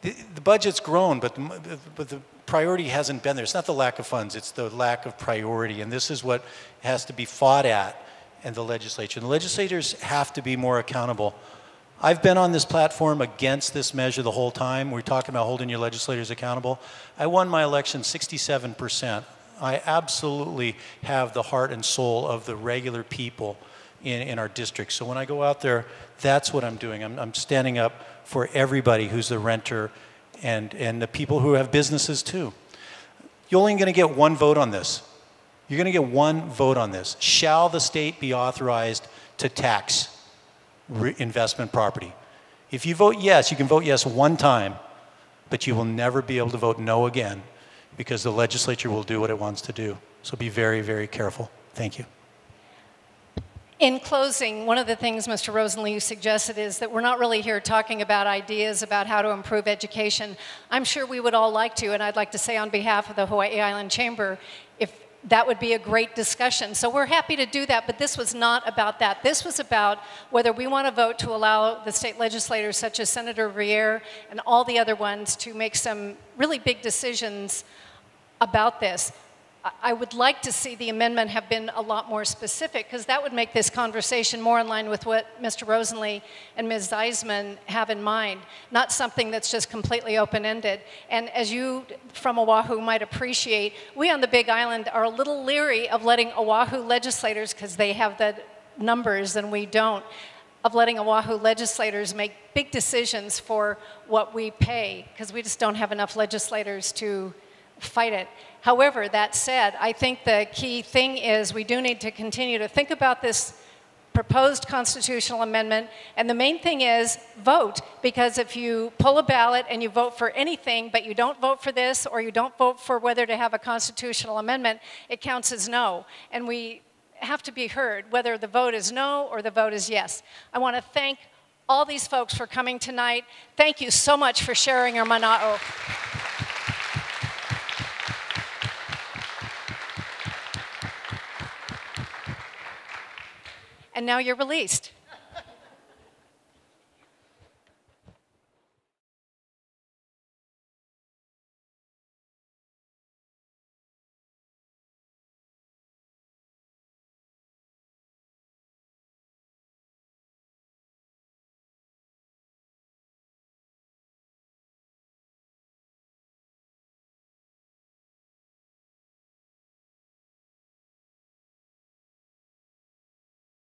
the budget's grown, but the priority hasn't been there. It's not the lack of funds, it's the lack of priority. And this is what has to be fought at in the legislature. The legislators have to be more accountable. I've been on this platform against this measure the whole time. We're talking about holding your legislators accountable. I won my election 67%. I absolutely have the heart and soul of the regular people in our district. So when I go out there, that's what I'm doing. I'm standing up for everybody who's the renter and the people who have businesses too. You're only going to get one vote on this. You're going to get one vote on this. Shall the state be authorized to tax investment property? If you vote yes, you can vote yes one time, but you will never be able to vote no again because the legislature will do what it wants to do. So be very, very careful. Thank you. In closing, one of the things Mr. Rosenlee suggested is that we're not really here talking about ideas about how to improve education. I'm sure we would all like to, and I'd like to say on behalf of the Hawaii Island Chamber, if that would be a great discussion. So we're happy to do that, but this was not about that. This was about whether we want to vote to allow the state legislators, such as Senator Rier and all the other ones, to make some really big decisions about this. I would like to see the amendment have been a lot more specific, because that would make this conversation more in line with what Mr. Rosenlee and Ms. Zeisman have in mind, not something that's just completely open-ended. And as you from Oahu might appreciate, we on the Big Island are a little leery of letting Oahu legislators, because they have the numbers and we don't, of letting Oahu legislators make big decisions for what we pay, because we just don't have enough legislators to fight it. However, that said, I think the key thing is we do need to continue to think about this proposed constitutional amendment, and the main thing is vote, because if you pull a ballot and you vote for anything, but you don't vote for this, or you don't vote for whether to have a constitutional amendment, it counts as no. And we have to be heard, whether the vote is no or the vote is yes. I want to thank all these folks for coming tonight. Thank you so much for sharing your mana'o. And now you're released.